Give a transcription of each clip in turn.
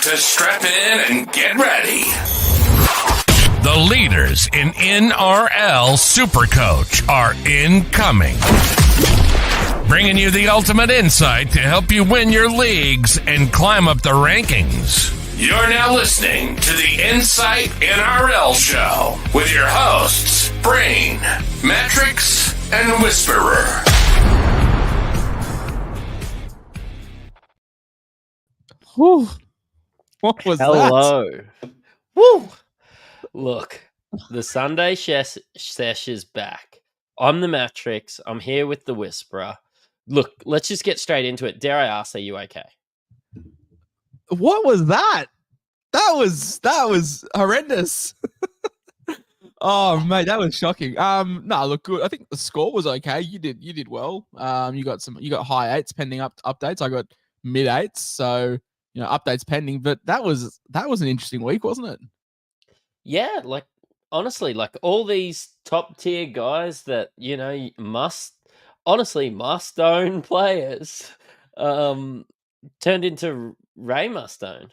to strap in and get ready. The leaders in NRL Supercoach are incoming. Bringing you the ultimate insight to help you win your leagues and climb up the rankings. You're now listening to the Insight NRL Show with your hosts, Brain, Mattrix, and Whisperer. Whew. What was Hello. that? Woo! Look, the Sunday sesh is back. I'm the Mattrix. I'm here with the Whisperer. Look, let's just get straight into it. Dare I ask, are you okay? What was that? That was horrendous. Oh mate, that was shocking. No, look good. I think the score was okay. You did well. You got high eights pending updates. I got mid eights, so updates pending. But that was an interesting week, wasn't it? Yeah, honestly, all these top tier guys that must own players, turned into Ray must own.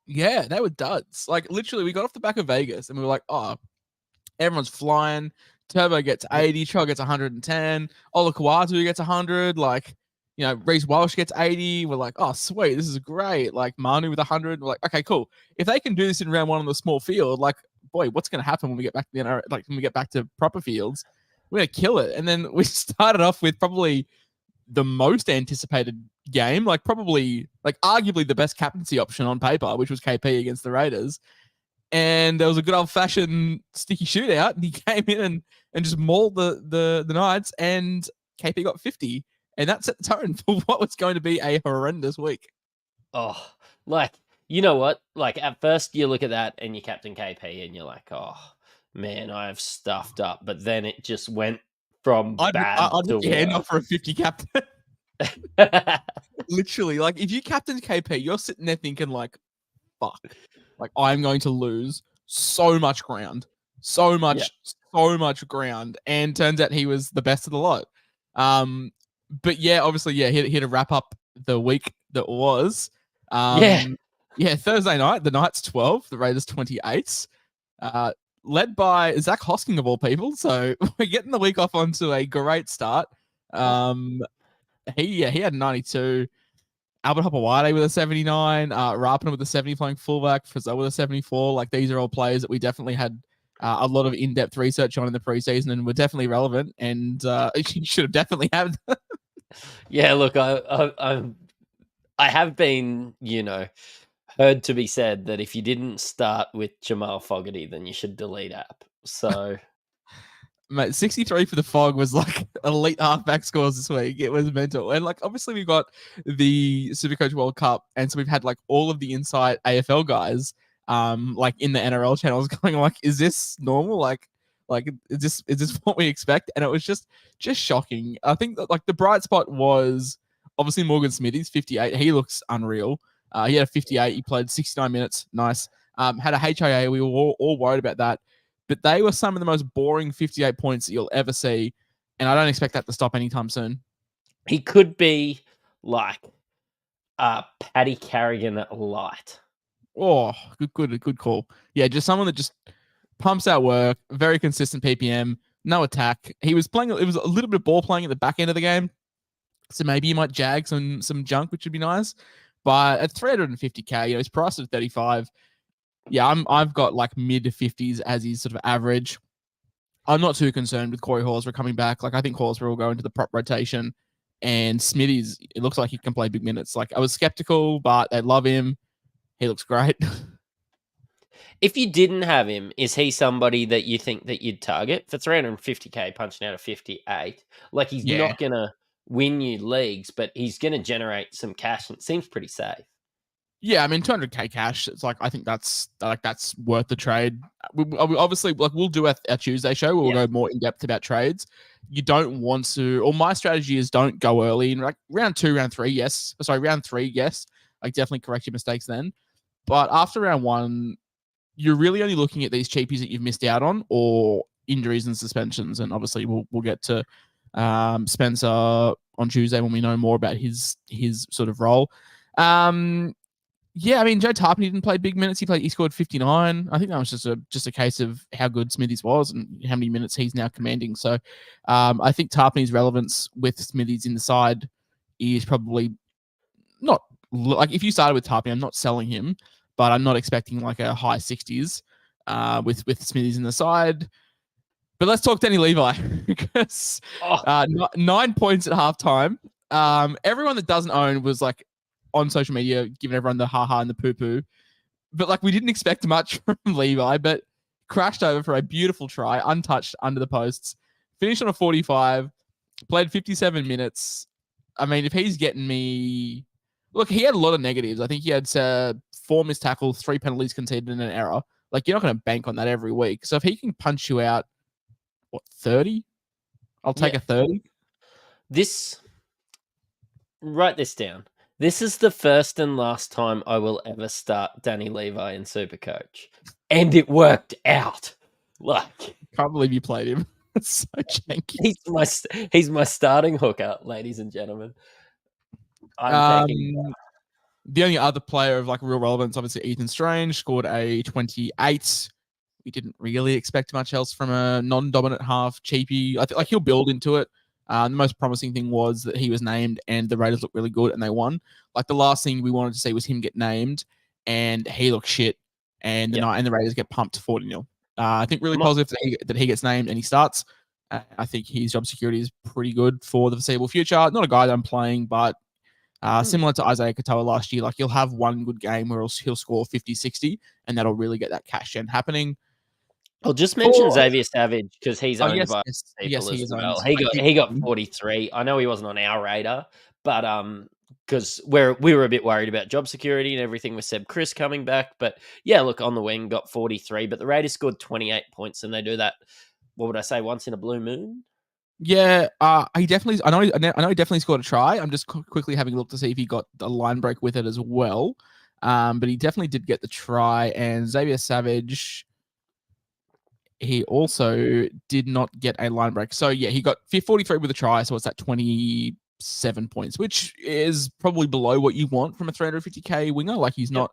Yeah, they were duds. Literally, we got off the back of Vegas and we were like, oh, everyone's flying. Turbo gets 80, Trell gets 110, Ola Kawatu gets 100, Reece Walsh gets 80. We're like, oh, sweet, this is great. Manu with 100. We're like, okay, cool. If they can do this in round one on the small field, boy, what's going to happen when we get back to the NRL, when we get back to proper fields? We're going to kill it. And then we started off with probably the most anticipated game, arguably the best captaincy option on paper, which was KP against the Raiders. And there was a good old-fashioned sticky shootout, and he came in and just mauled the Knights, and KP got 50. And that set the tone for what was going to be a horrendous week. Oh, you know what? At first you look at that and you captain KP and you're like, oh, man, I have stuffed up. But then it just went from bad to worse. I'd not for a 50 captain. Literally, if you captain KP, you're sitting there thinking, fuck. I'm going to lose so much ground. So much ground. And turns out he was the best of the lot. But yeah, obviously, here to wrap up the week that was. Thursday night, the Knights 12, the Raiders 28. Led by Zach Hosking of all people. So we're getting the week off onto a great start. He had 92. Albert Hopewade with a 79. Rapana with a 70 playing fullback. Frizzell with a 74. These are all players that we definitely had a lot of in-depth research on in the preseason and were definitely relevant. And you should have definitely had them. Yeah, look, I have been, heard to be said that if you didn't start with Jamal Fogarty, then you should delete app. So, mate, 63 for the Fog was elite halfback scores this week. It was mental. And obviously we've got the Supercoach World Cup, and so we've had all of the Insight AFL guys in the NRL channels going is this normal? Is this what we expect? And it was just shocking. I think that the bright spot was obviously Morgan Smithy's 58. He looks unreal. He had a 58. He played 69 minutes. Nice. Had a HIA. We were all worried about that. But they were some of the most boring 58 points that you'll ever see. And I don't expect that to stop anytime soon. He could be Paddy Carrigan light. Oh, good call. Yeah, just someone that just pumps out work, very consistent PPM, no attack. He was playing, it was a little bit of ball playing at the back end of the game. So maybe you might jag some junk, which would be nice. But at 350k, he's priced at 35. Yeah, I've got mid 50s as his sort of average. I'm not too concerned with Corey Horsburgh coming back. I think Horsburgh will go into the prop rotation, and Smithy's, it looks like he can play big minutes. I was skeptical, but they love him. He looks great. If you didn't have him, is he somebody that you think that you'd target for 350k punching out of 58? He's not going to win you leagues, but he's going to generate some cash, and it seems pretty safe. Yeah, I mean, 200k cash. It's I think that's worth the trade. Obviously, we'll do our Tuesday show where we'll go more in depth about trades. You don't want to, or my strategy is don't go early in round 2, round 3. Yes, sorry, round 3. Yes, definitely correct your mistakes then. But after round 1, you're really only looking at these cheapies that you've missed out on, or injuries and suspensions. And obviously, we'll get to Spencer on Tuesday when we know more about his sort of role. Yeah, I mean, Joe Tarpany didn't play big minutes. He scored 59. I think that was just a case of how good Smithies was and how many minutes he's now commanding. So I think Tarpany's relevance with Smithies in the side is probably not like if you started with Tarpany, I'm not selling him, but I'm not expecting like a high 60s with Smithies in the side. But let's talk Danny Levi because 9 points at halftime. Everyone that doesn't own was like on social media giving everyone the ha-ha and the poo-poo. But like we didn't expect much from Levi, but crashed over for a beautiful try, untouched under the posts, finished on a 45, played 57 minutes. I mean, if he's getting me... Look, he had a lot of negatives. I think he had 4 missed tackles, 3 penalties conceded and an error. Like, you're not going to bank on that every week. So if he can punch you out, 30? I'll take a 30. Write this down. This is the first and last time I will ever start Danny Levi in Supercoach. And it worked out. Like, can't believe you played him. It's so janky. He's my starting hooker, ladies and gentlemen. The only other player of like real relevance, obviously Ethan Strange, scored a 28. We didn't really expect much else from a non-dominant half cheapie. I think like he'll build into it. The most promising thing was that he was named and the Raiders looked really good and they won. Like the last thing we wanted to see was him get named and he looked shit and the Raiders get pumped 40-0. I think really positive that he gets named and he starts. I think his job security is pretty good for the foreseeable future. Not a guy that I'm playing, but similar to Isaiah Katoa last year, like he'll have one good game where he'll score 50, 60 and that'll really get that cash gen happening. I'll just mention Xavier Savage because he's owned by people as well. He got 43. I know he wasn't on our radar, but because we were a bit worried about job security and everything with Seb Chris coming back. But yeah, look, on the wing got 43, but the Raiders scored 28 points and they do that, what would I say, once in a blue moon? Yeah, he definitely. I know he definitely scored a try. I'm just quickly having a look to see if he got the line break with it as well. But he definitely did get the try. And Xavier Savage, he also did not get a line break. So yeah, he got 43 with a try. So it's at 27 points, which is probably below what you want from a 350k winger. Like he's not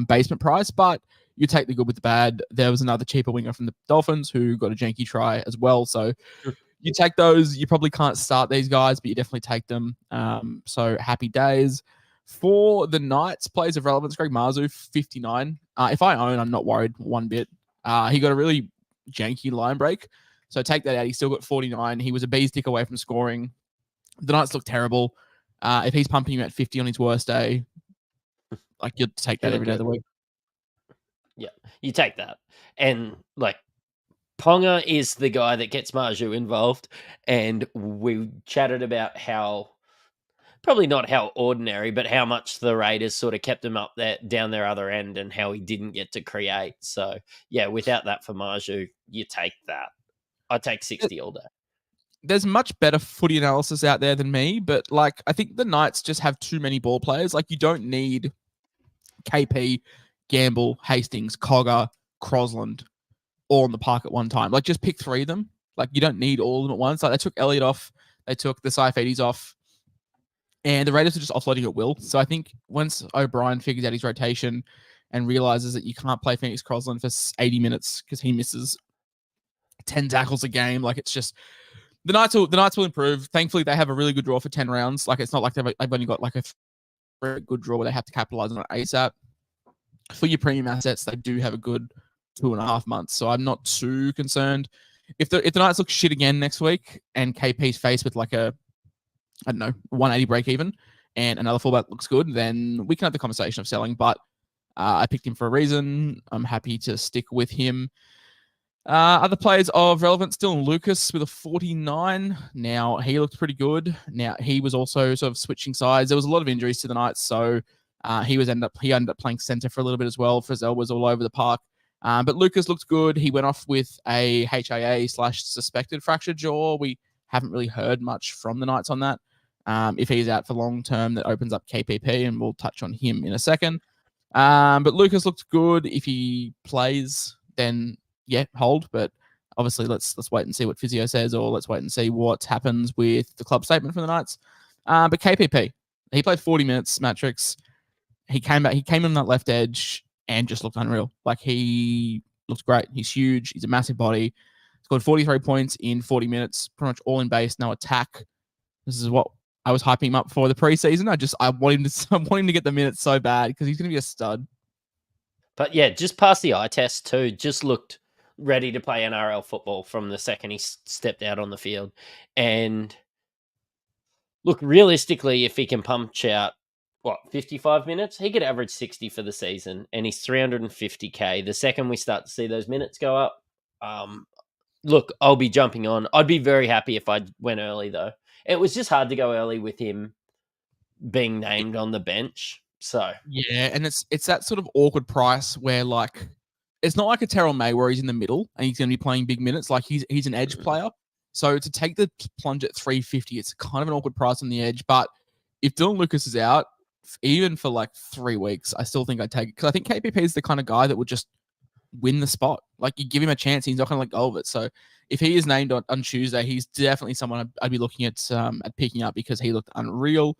basement price, but you take the good with the bad. There was another cheaper winger from the Dolphins who got a janky try as well. So you take those. You probably can't start these guys, but you definitely take them. So happy days. For the Knights, players of relevance, Greg Marzu, 59. If I own, I'm not worried one bit. He got a really janky line break. So take that out. He still got 49. He was a bee's dick away from scoring. The Knights look terrible. If he's pumping you at 50 on his worst day, like you'd take that every day of the week. Yeah, you take that. And like Ponga is the guy that gets Marju involved. And we chatted about how, probably not how ordinary, but how much the Raiders sort of kept him up there, down their other end and how he didn't get to create. So yeah, without that for Marju, you take that. I take 60 all day. There's much better footy analysis out there than me, but like I think the Knights just have too many ball players. Like you don't need KP, Gamble, Hastings, Cogger, Crosland all on the park at one time. Like just pick 3 of them. Like you don't need all of them at once. Like they took Elliott off, they took the Saifidis off, and the Raiders are just offloading at will. So I think once O'Brien figures out his rotation and realizes that you can't play Phoenix Crosland for 80 minutes because he misses 10 tackles a game, like it's just the Knights will improve. Thankfully, they have a really good draw for 10 rounds. Like it's not like they've only got like a very good draw where they have to capitalize on it ASAP. For your premium assets, they do have a good 2.5 months. So I'm not too concerned. If the Knights look shit again next week and KP's faced with like a, I don't know, 180 break even and another fullback looks good, then we can have the conversation of selling. But I picked him for a reason. I'm happy to stick with him. Other players of relevance, Dylan Lucas with a 49. Now, he looked pretty good. Now, he was also sort of switching sides. There was a lot of injuries to the Knights, so he ended up playing centre for a little bit as well. Frizzell was all over the park. But Lucas looked good. He went off with a HIA/suspected fractured jaw. We haven't really heard much from the Knights on that. If he's out for long term, that opens up KPP, and we'll touch on him in a second. But Lucas looked good. If he plays, then yeah, hold. But obviously, let's wait and see what physio says, or let's wait and see what happens with the club statement from the Knights. But KPP, he played 40 minutes. Mattrix, he came back. He came in on that left edge and just looked unreal. Like he looks great. He's huge. He's a massive body. Scored 43 points in 40 minutes, pretty much all in base, no attack. This is what I was hyping him up for the preseason. I want him to get the minutes so bad because he's going to be a stud. But yeah, just passed the eye test too. Just looked ready to play NRL football from the second he stepped out on the field. And look, realistically, if he can punch out 55 minutes, he could average 60 for the season, and he's 350k. The second we start to see those minutes go up, look, I'll be jumping on. I'd be very happy if I went early, though. It was just hard to go early with him being named on the bench. So yeah, and it's that sort of awkward price where like it's not like a Terrell May where he's in the middle and he's going to be playing big minutes. Like he's an edge player, so to take the plunge at 350, it's kind of an awkward price on the edge. But if Dylan Lucas is out, even for like 3 weeks, I still think I'd take it because I think KPP is the kind of guy that would just win the spot. Like you give him a chance, he's not going to let go of it. So if he is named on Tuesday, he's definitely someone I'd be looking at picking up because he looked unreal.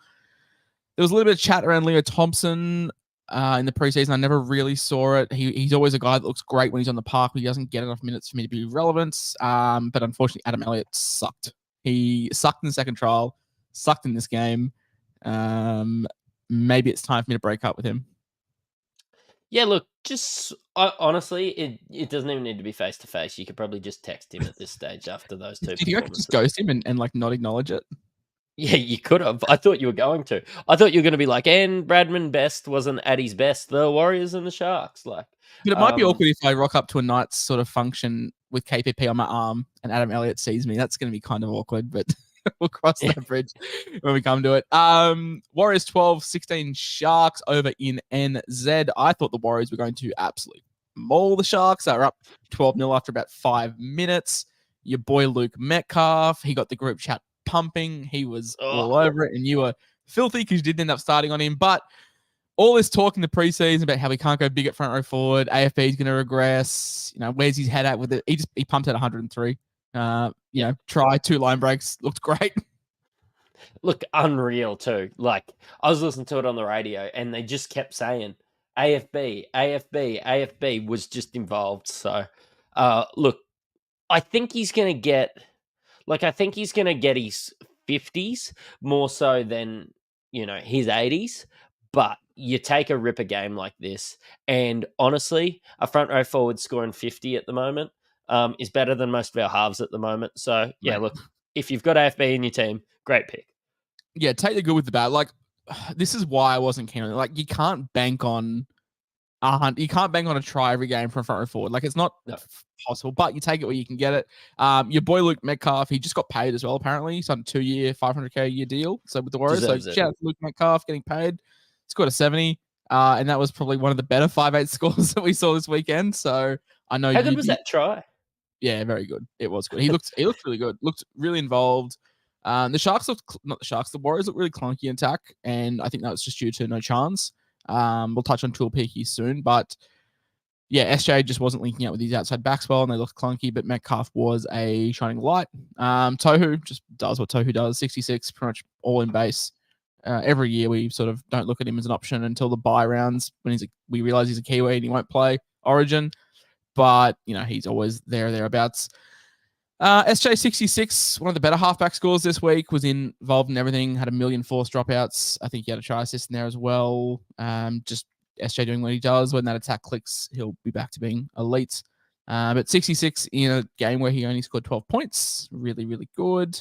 There was a little bit of chat around Leo Thompson in the preseason. I never really saw it. He's always a guy that looks great when he's on the park, but he doesn't get enough minutes for me to be relevant. But unfortunately, Adam Elliott sucked. He sucked in the second trial, sucked in this game. Maybe it's time for me to break up with him. Yeah, look, just honestly, it doesn't even need to be face to face. You could probably just text him at this stage after those two. Did you just ghost him and like not acknowledge it? Yeah, you could have. I thought you were going to. I thought you were going to be like, and Bradman Best wasn't at his best. The Warriors and the Sharks, like. But it might be awkward if I rock up to a night's sort of function with KPP on my arm and Adam Elliott sees me. That's going to be kind of awkward, but we'll cross that bridge when we come to it. Warriors 12-16 Sharks over in NZ. I thought the Warriors were going to absolutely maul the Sharks. They were up 12-0 after about 5 minutes. Your boy Luke Metcalf, he got the group chat pumping. He was all over it, and you were filthy because you didn't end up starting on him. But all this talk in the preseason about how we can't go big at front row forward, AFB is going to regress. You know, where's his head at with it? He pumped at 103. Try 2 line breaks. Looked great. Look, unreal too. Like I was listening to it on the radio, and they just kept saying AFB was just involved. So, look, I think he's going to get. Like, I think he's going to get his 50s more so than, his 80s. But you take a ripper game like this, and honestly, a front row forward scoring 50 at the moment is better than most of our halves at the moment. So, yeah, look, if you've got AFB in your team, great pick. Yeah, take the good with the bad. Like, this is why I wasn't keen on it. Like, you can't bank on a try every game from front row forward. Like, it's not possible, but you take it where you can get it. Your boy Luke Metcalf, he just got paid as well, apparently. He's on a 2-year, $500K a year deal. So with the Warriors, shout out to Luke Metcalf getting paid. Scored a 70, and that was probably one of the better 5-8 scores that we saw this weekend. So I know. How good was that try? Yeah, very good. It was good. He looked really good. Looked really involved. The Warriors looked really clunky in attack, and I think that was just due to no chance. We'll touch on Tuilpiki soon, but yeah, SJ just wasn't linking up with his outside backs well, and they looked clunky, but Metcalf was a shining light. Tohu just does what Tohu does, 66, pretty much all in base. Every year we sort of don't look at him as an option until the bye rounds when we realize he's a Kiwi and he won't play Origin, but he's always thereabouts. SJ 66, one of the better halfback scores this week, was involved in everything, had 1 million forced dropouts. I think he had a try assist in there as well. Just SJ doing what he does. When that attack clicks, he'll be back to being elite. But 66 in a game where he only scored 12 points. Really, really good.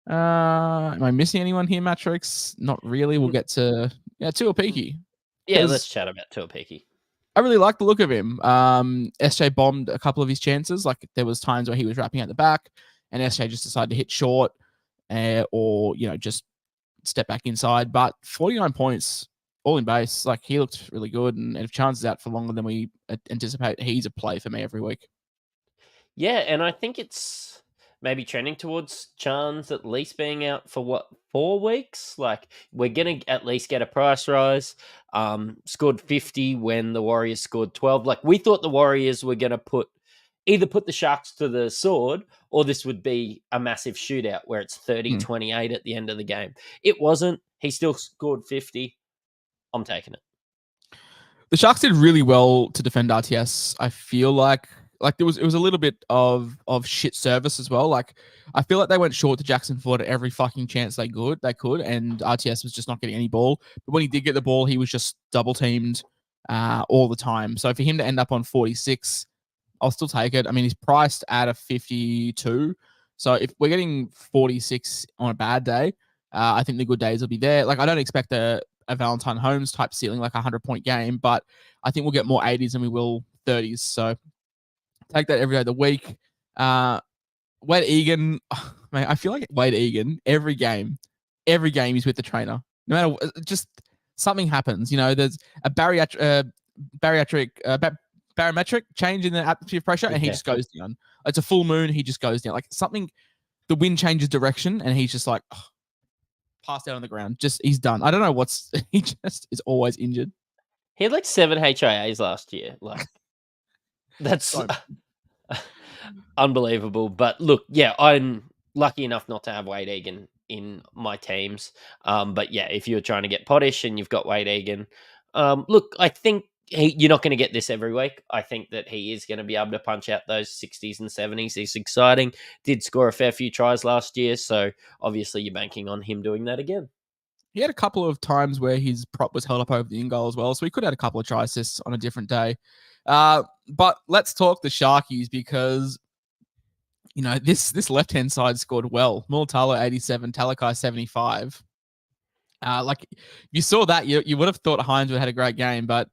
Am I missing anyone here, Mattrix? Not really. We'll get to Tuilpiki. Yeah, let's chat about Tuilpiki. I really like the look of him. SJ bombed a couple of his chances. Like there was times where he was wrapping at the back and SJ just decided to hit short or just step back inside. But 49 points, all in base. Like he looked really good. And if Chance is out for longer than we anticipate, he's a play for me every week. Yeah, and I think it's maybe trending towards Chance at least being out for 4 weeks? Like, we're going to at least get a price rise. Scored 50 when the Warriors scored 12. Like, we thought the Warriors were going to either put the Sharks to the sword, or this would be a massive shootout where it's 30-28 at the end of the game. It wasn't. He still scored 50. I'm taking it. The Sharks did really well to defend RTS. I feel like it was a little bit of shit service as well. Like I feel like they went short to Jackson Ford at every fucking chance they could, and RTS was just not getting any ball. But when he did get the ball, he was just double teamed all the time. So for him to end up on 46, I'll still take it. I mean, he's priced at a 52. So if we're getting 46 on a bad day, I think the good days will be there. Like I don't expect a Valentine Holmes type ceiling, like a 100-point game, but I think we'll get more 80s than we will 30s. So take that every day of the week. Wade Egan, man, I feel like Wade Egan, every game he's with the trainer. No matter what, just something happens. You know, there's a barometric change in the atmosphere pressure, and he just goes down. It's a full moon, he just goes down. Like something, the wind changes direction, and he's just like, passed out on the ground. Just he's done. I don't know he just is always injured. He had like 7 HIAs last year. Like that's unbelievable. But look, yeah, I'm lucky enough not to have Wade Egan in my teams. But yeah, if you're trying to get Potish and you've got Wade Egan, look, I think you're not going to get this every week. I think that he is going to be able to punch out those 60s and 70s. He's exciting. Did score a fair few tries last year, so obviously you're banking on him doing that again. He had a couple of times where his prop was held up over the in-goal as well, so he could have had a couple of try assists on a different day. But let's talk the Sharkies because, you know, this left-hand side scored well. Mulatalo 87, Talakai 75. Like, you saw that, you would have thought Hynes would have had a great game, but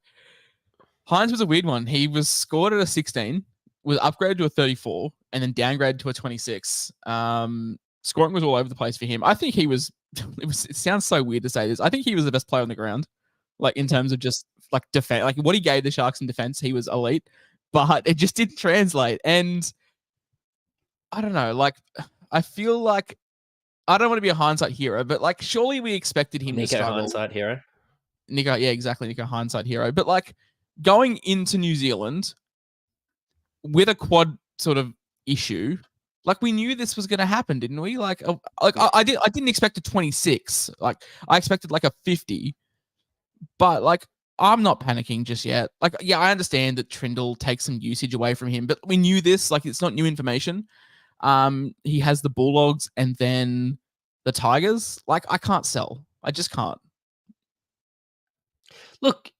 Hynes was a weird one. He was scored at a 16, was upgraded to a 34, and then downgraded to a 26. Scoring was all over the place for him. I think he was. It sounds so weird to say this. I think he was the best player on the ground, like in terms of just like defense, like what he gave the Sharks in defense. He was elite, but it just didn't translate. And I don't know. Like I feel like I don't want to be a hindsight hero, but like surely we expected him to struggle. Hindsight hero. Nico, yeah, exactly. Nico hindsight hero. But like going into New Zealand with a quad sort of issue, like we knew this was going to happen, didn't we? I didn't expect a 26. Like I expected like a 50. But like I'm not panicking just yet. Like yeah, I understand that Trindle takes some usage away from him, but we knew this. Like it's not new information. He has the Bulldogs and then the Tigers. Like I can't sell. I just can't. Look,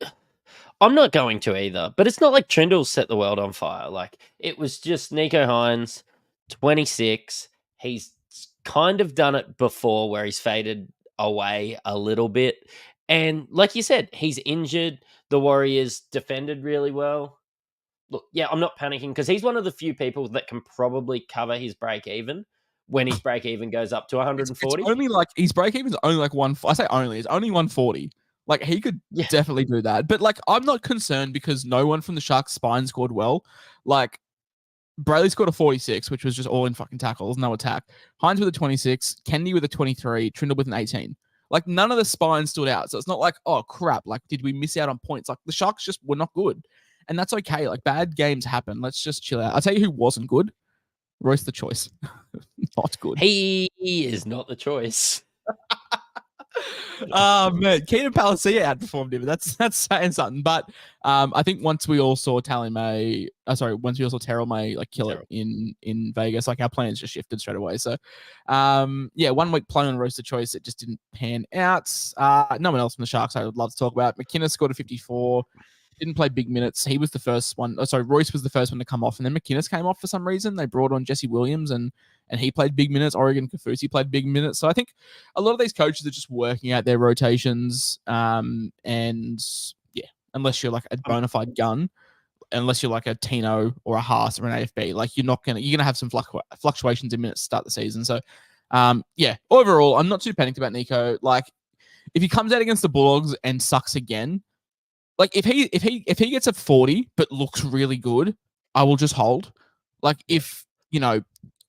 I'm not going to either, but it's not like Trindle set the world on fire. Like it was just Nico Hynes, 26. He's kind of done it before where he's faded away a little bit. And like you said, he's injured. The Warriors defended really well. Look, yeah, I'm not panicking because he's one of the few people that can probably cover his break even when his break even goes up to 140. It's only like his break even's only like one. I say only, it's only 140. Like he could definitely do that. But like I'm not concerned because no one from the Sharks spine scored well. Like Brayley scored a 46, which was just all in fucking tackles, no attack. Hynes with a 26, Kennedy with a 23, Trindle with an 18. Like none of the spines stood out. So it's not like, oh crap, like did we miss out on points? Like the Sharks just were not good. And that's okay. Like bad games happen. Let's just chill out. I'll tell you who wasn't good. Royce the choice. Not good. He is not the choice. Oh man, Keenan Palacia outperformed him. That's saying something. But I think once we all saw Terrell May like kill it in Vegas, like our plans just shifted straight away. So 1 week play on Royce the choice, it just didn't pan out. No one else from the Sharks I would love to talk about. McInnes scored a 54. Didn't play big minutes. He was the first one. Royce was the first one to come off, and then McInnes came off for some reason. They brought on Jesse Williams, and he played big minutes. Oregon Kafusi played big minutes. So I think a lot of these coaches are just working out their rotations. And yeah, unless you're like a bona fide gun, unless you're like a Tino or a Haas or an AFB, like you're gonna have some fluctuations in minutes to start the season. So overall, I'm not too panicked about Nico. Like if he comes out against the Bulldogs and sucks again. Like if he gets a 40 but looks really good, I will just hold. Like if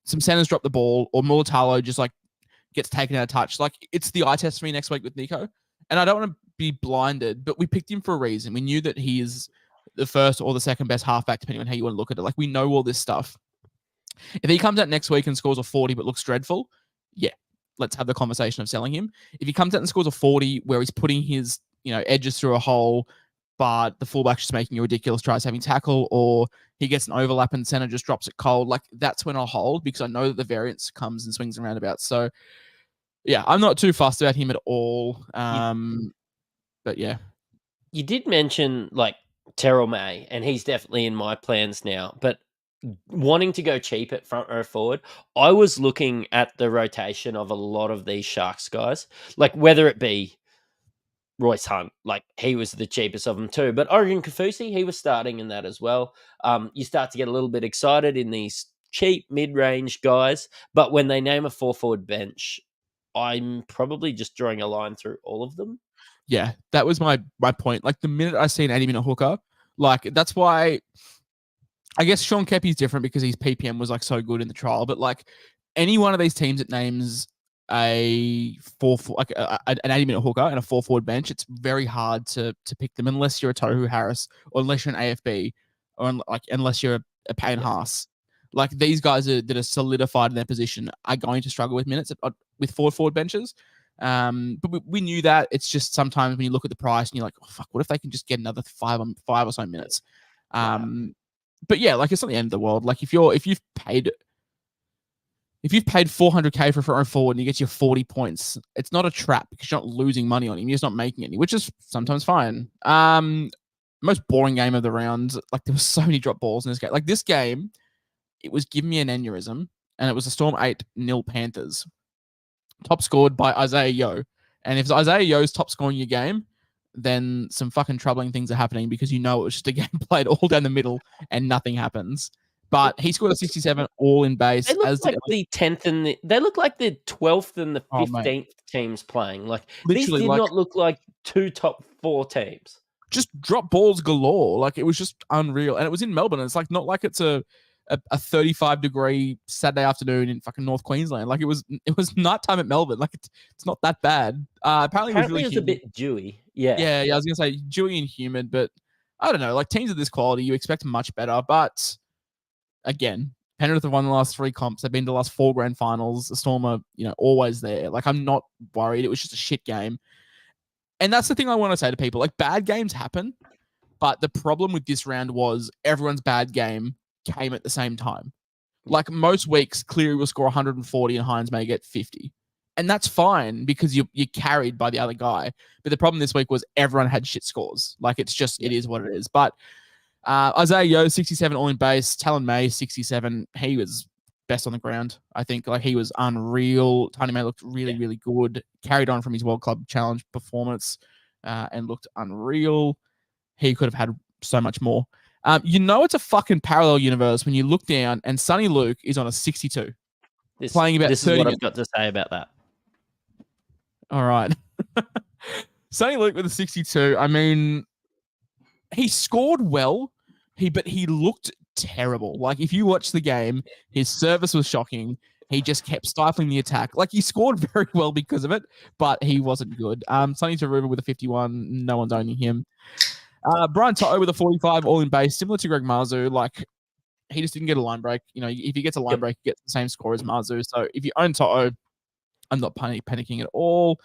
some centers drop the ball or Mulatalo just like gets taken out of touch, like it's the eye test for me next week with Nico. And I don't want to be blinded, but we picked him for a reason. We knew that he is the first or the second best halfback, depending on how you want to look at it. Like we know all this stuff. If he comes out next week and scores a 40 but looks dreadful, yeah, let's have the conversation of selling him. If he comes out and scores a 40 where he's putting his edges through a hole, but the fullback's just making a ridiculous try saving tackle, or he gets an overlap and center just drops it cold. Like, that's when I'll hold, because I know that the variance comes and swings and roundabouts. So, yeah, I'm not too fussed about him at all. But yeah. You did mention like Terrell May, and he's definitely in my plans now. But wanting to go cheap at front row forward, I was looking at the rotation of a lot of these Sharks guys, like whether it be Royce Hunt, like he was the cheapest of them too. But Oregon Kaufusi, he was starting in that as well. You start to get a little bit excited in these cheap mid-range guys, but when they name a 4-forward bench, I'm probably just drawing a line through all of them. Yeah, that was my point. Like, the minute I see an 80-minute hooker, like, that's why I guess Sean Kepi's different, because his PPM was like so good in the trial. But like, any one of these teams that names a an 80-minute hooker and a 4-forward bench, it's very hard to pick them unless you're a Tohu Harris, or unless you're an AFB, or unless you're a Payne Haas. Like, these guys that are solidified in their position are going to struggle with minutes with 4-forward benches. But we knew that. It's just sometimes when you look at the price and you're like, oh, fuck, what if they can just get another five or so minutes? But yeah, like, it's not the end of the world. Like, if you've paid 400K for a front forward and you get your 40 points, it's not a trap, because you're not losing money on him. You're just not making any, which is sometimes fine. Most boring game of the round. Like, there was so many drop balls in this game. Like, this game, it was giving me an aneurysm, and it was a Storm 8-0 Panthers. Top scored by Isaiah Yeo. And if Isaiah Yeo's top scoring your game, then some fucking troubling things are happening, because it was just a game played all down the middle and nothing happens. But he scored a 67 all in base. They look like the 10th and they look like the 12th and the 15th teams playing. Like, literally, these did not look like two top 4 teams. Just drop balls galore. Like, it was just unreal. And it was in Melbourne. And it's like, not like it's a 35-degree Saturday afternoon in fucking North Queensland. Like, it was nighttime at Melbourne. Like, it's not that bad. Apparently it was a bit dewy. Yeah. I was gonna say dewy and humid, but I don't know. Like, teams of this quality, you expect much better. But again, Penrith have won the last 3 comps. They've been to the last 4 grand finals. The Storm are, always there. Like, I'm not worried. It was just a shit game. And that's the thing I want to say to people. Like, bad games happen, but the problem with this round was everyone's bad game came at the same time. Like, most weeks, Cleary will score 140 and Hynes may get 50. And that's fine, because you're carried by the other guy. But the problem this week was everyone had shit scores. Like, it's just, it is what it is. But Isaiah Yeo, 67 all in base. Talon May, 67. He was best on the ground, I think. Like, he was unreal. Tony May looked really, really good. Carried on from his World Club Challenge performance and looked unreal. He could have had so much more. It's a fucking parallel universe when you look down and Sonny Luke is on a 62. Playing about 30 This is what I've got to say about that. All right. Sonny Luke with a 62. I mean, he scored well, but he looked terrible. Like, if you watch the game, his service was shocking. He just kept stifling the attack. Like, he scored very well because of it, but he wasn't good. Sonny Taruva with a 51. No one's owning him. Brian Toto with a 45 all in base, similar to Greg Marzu. Like, he just didn't get a line break. If he gets a line break, he gets the same score as Marzu. So if you own Toto, I'm not panicking at all.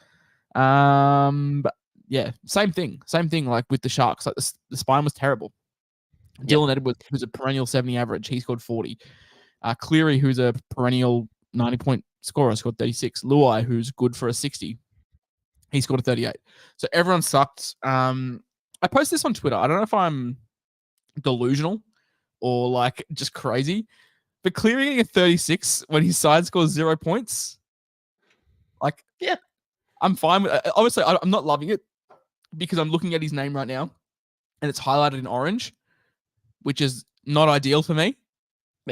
But yeah, same thing. Like with the Sharks, like the spine was terrible. Yep. Dylan Edwards, who's a perennial 70 average, he scored 40. Cleary, who's a perennial 90-point scorer, scored 36. Luai, who's good for a 60, he scored a 38. So everyone sucked. I posted this on Twitter. I don't know if I'm delusional or like just crazy, but Cleary getting a 36 when his side scores 0 points. Like, yeah, I'm fine with it. Obviously, I'm not loving it, because I'm looking at his name right now and it's highlighted in orange, which is not ideal for me.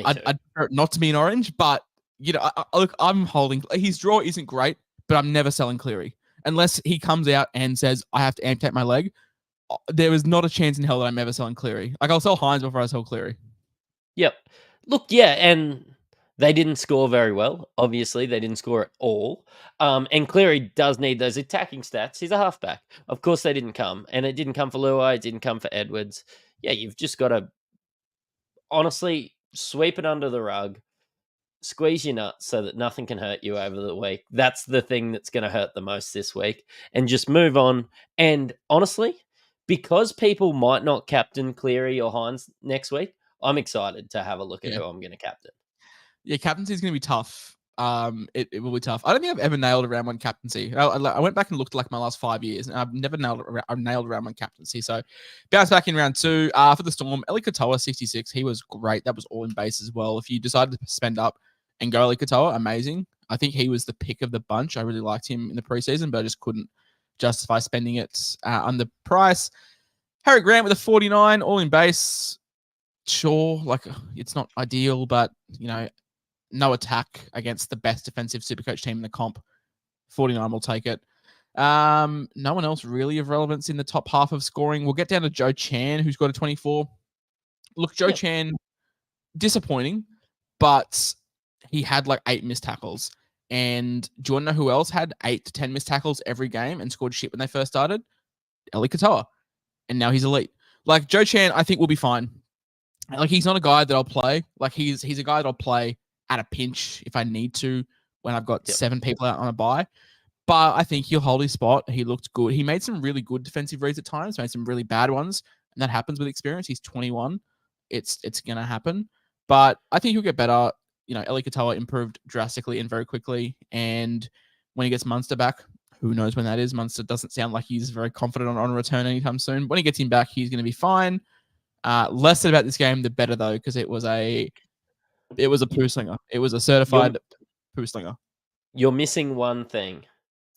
I'd prefer it not to be in orange, but look, I'm holding. His draw isn't great, but I'm never selling Cleary unless he comes out and says I have to amputate my leg. There is not a chance in hell that I'm ever selling Cleary. Like, I'll sell Hynes before I sell Cleary. Yep. Look, yeah, and they didn't score very well. Obviously, they didn't score at all. And Cleary does need those attacking stats. He's a halfback. Of course, they didn't come. And it didn't come for Luai. It didn't come for Edwards. Yeah, you've just got to, honestly, sweep it under the rug, squeeze your nuts so that nothing can hurt you over the week. That's the thing that's going to hurt the most this week. And just move on. And honestly, because people might not captain Cleary or Hynes next week, I'm excited to have a look at who I'm going to captain. Yeah, captaincy is going to be tough. It will be tough. I don't think I've ever nailed a round one captaincy. I went back and looked like my last 5 years, and I've never nailed round one captaincy. So bounce back in round 2. For the Storm, Eli Katoa 66. He was great. That was all in base as well. If you decided to spend up and go Eli Katoa, amazing. I think he was the pick of the bunch. I really liked him in the preseason, but I just couldn't justify spending it on the price. Harry Grant with a 49, all in base. Sure, like it's not ideal, but no attack against the best defensive Supercoach team in the comp. 49 will take it. No one else really of relevance in the top half of scoring. We'll get down to Joe Chan, who's got a 24. Look, Joe Chan, disappointing, but he had like 8 missed tackles. And do you want to know who else had 8 to 10 missed tackles every game and scored shit when they first started? Eli Katoa. And now he's elite. Like, Joe Chan, I think will be fine. Like, he's not a guy that I'll play. Like, he's a guy that I'll play at a pinch if I need to when I've got 7 people out on a bye. But I think he'll hold his spot. He looked good. He made some really good defensive reads at times, made some really bad ones. And that happens with experience. He's 21. It's going to happen. But I think he'll get better. Eli Katoa improved drastically and very quickly. And when he gets Munster back, who knows when that is? Munster doesn't sound like he's very confident on return anytime soon. When he gets him back, he's going to be fine. Less said about this game, the better, though, because it was a poo slinger. It was a certified poo slinger. You're missing one thing.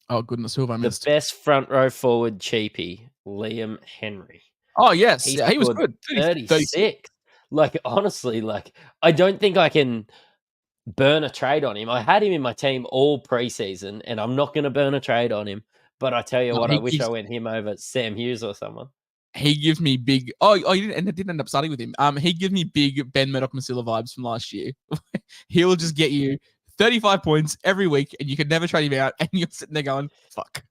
Oh, goodness, who have I missed? The best front row forward cheapie, Liam Henry. Oh, yes. He was good. 36. Like, honestly, I don't think I can burn a trade on him. I had him in my team all preseason, and I'm not going to burn a trade on him. But I tell you what, I wish I went him over Sam Hughes or someone. He gives me big. Oh, you didn't end up starting with him. He gives me big Ben Murdoch-Masila vibes from last year. He'll just get you 35 points every week, and you can never trade him out. And you're sitting there going, "Fuck."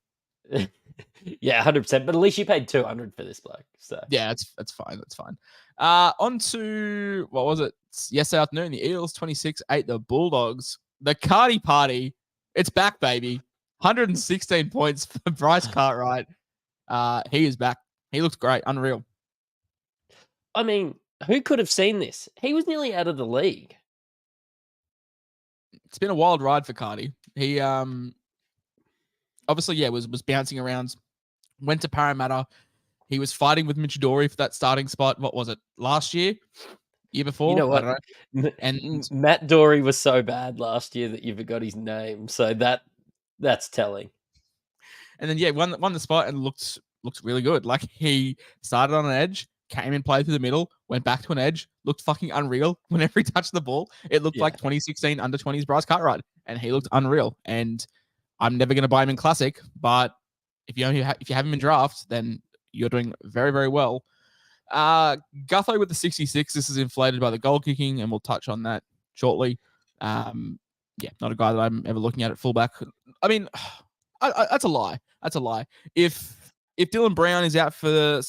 Yeah, 100%. But at least you paid 200 for this bloke. So yeah, that's fine. That's fine. On to what was it? Yesterday afternoon, the Eels 26-8 the Bulldogs. The Cardi party, it's back, baby. 116 points for Bryce Cartwright. He is back. He looks great. Unreal. I mean, who could have seen this? He was nearly out of the league. It's been a wild ride for Cardi. He obviously, was bouncing around. Went to Parramatta. He was fighting with Mitch Dory for that starting spot. What was it? Last year? Year before? You know what? I don't know. And Matt Dory was so bad last year that you forgot his name. So that's telling. And then won the spot and looked really good. Like, he started on an edge, came and played through the middle, went back to an edge, looked fucking unreal. Whenever he touched the ball, it looked like 2016 under 20s Bryce Cartwright, and he looked unreal. And I'm never going to buy him in Classic, but if you have him in draft, then you're doing very, very well. Gutho with the 66. This is inflated by the goal kicking, and we'll touch on that shortly. Not a guy that I'm ever looking at fullback. I mean, that's a lie. That's a lie. If Dylan Brown is out for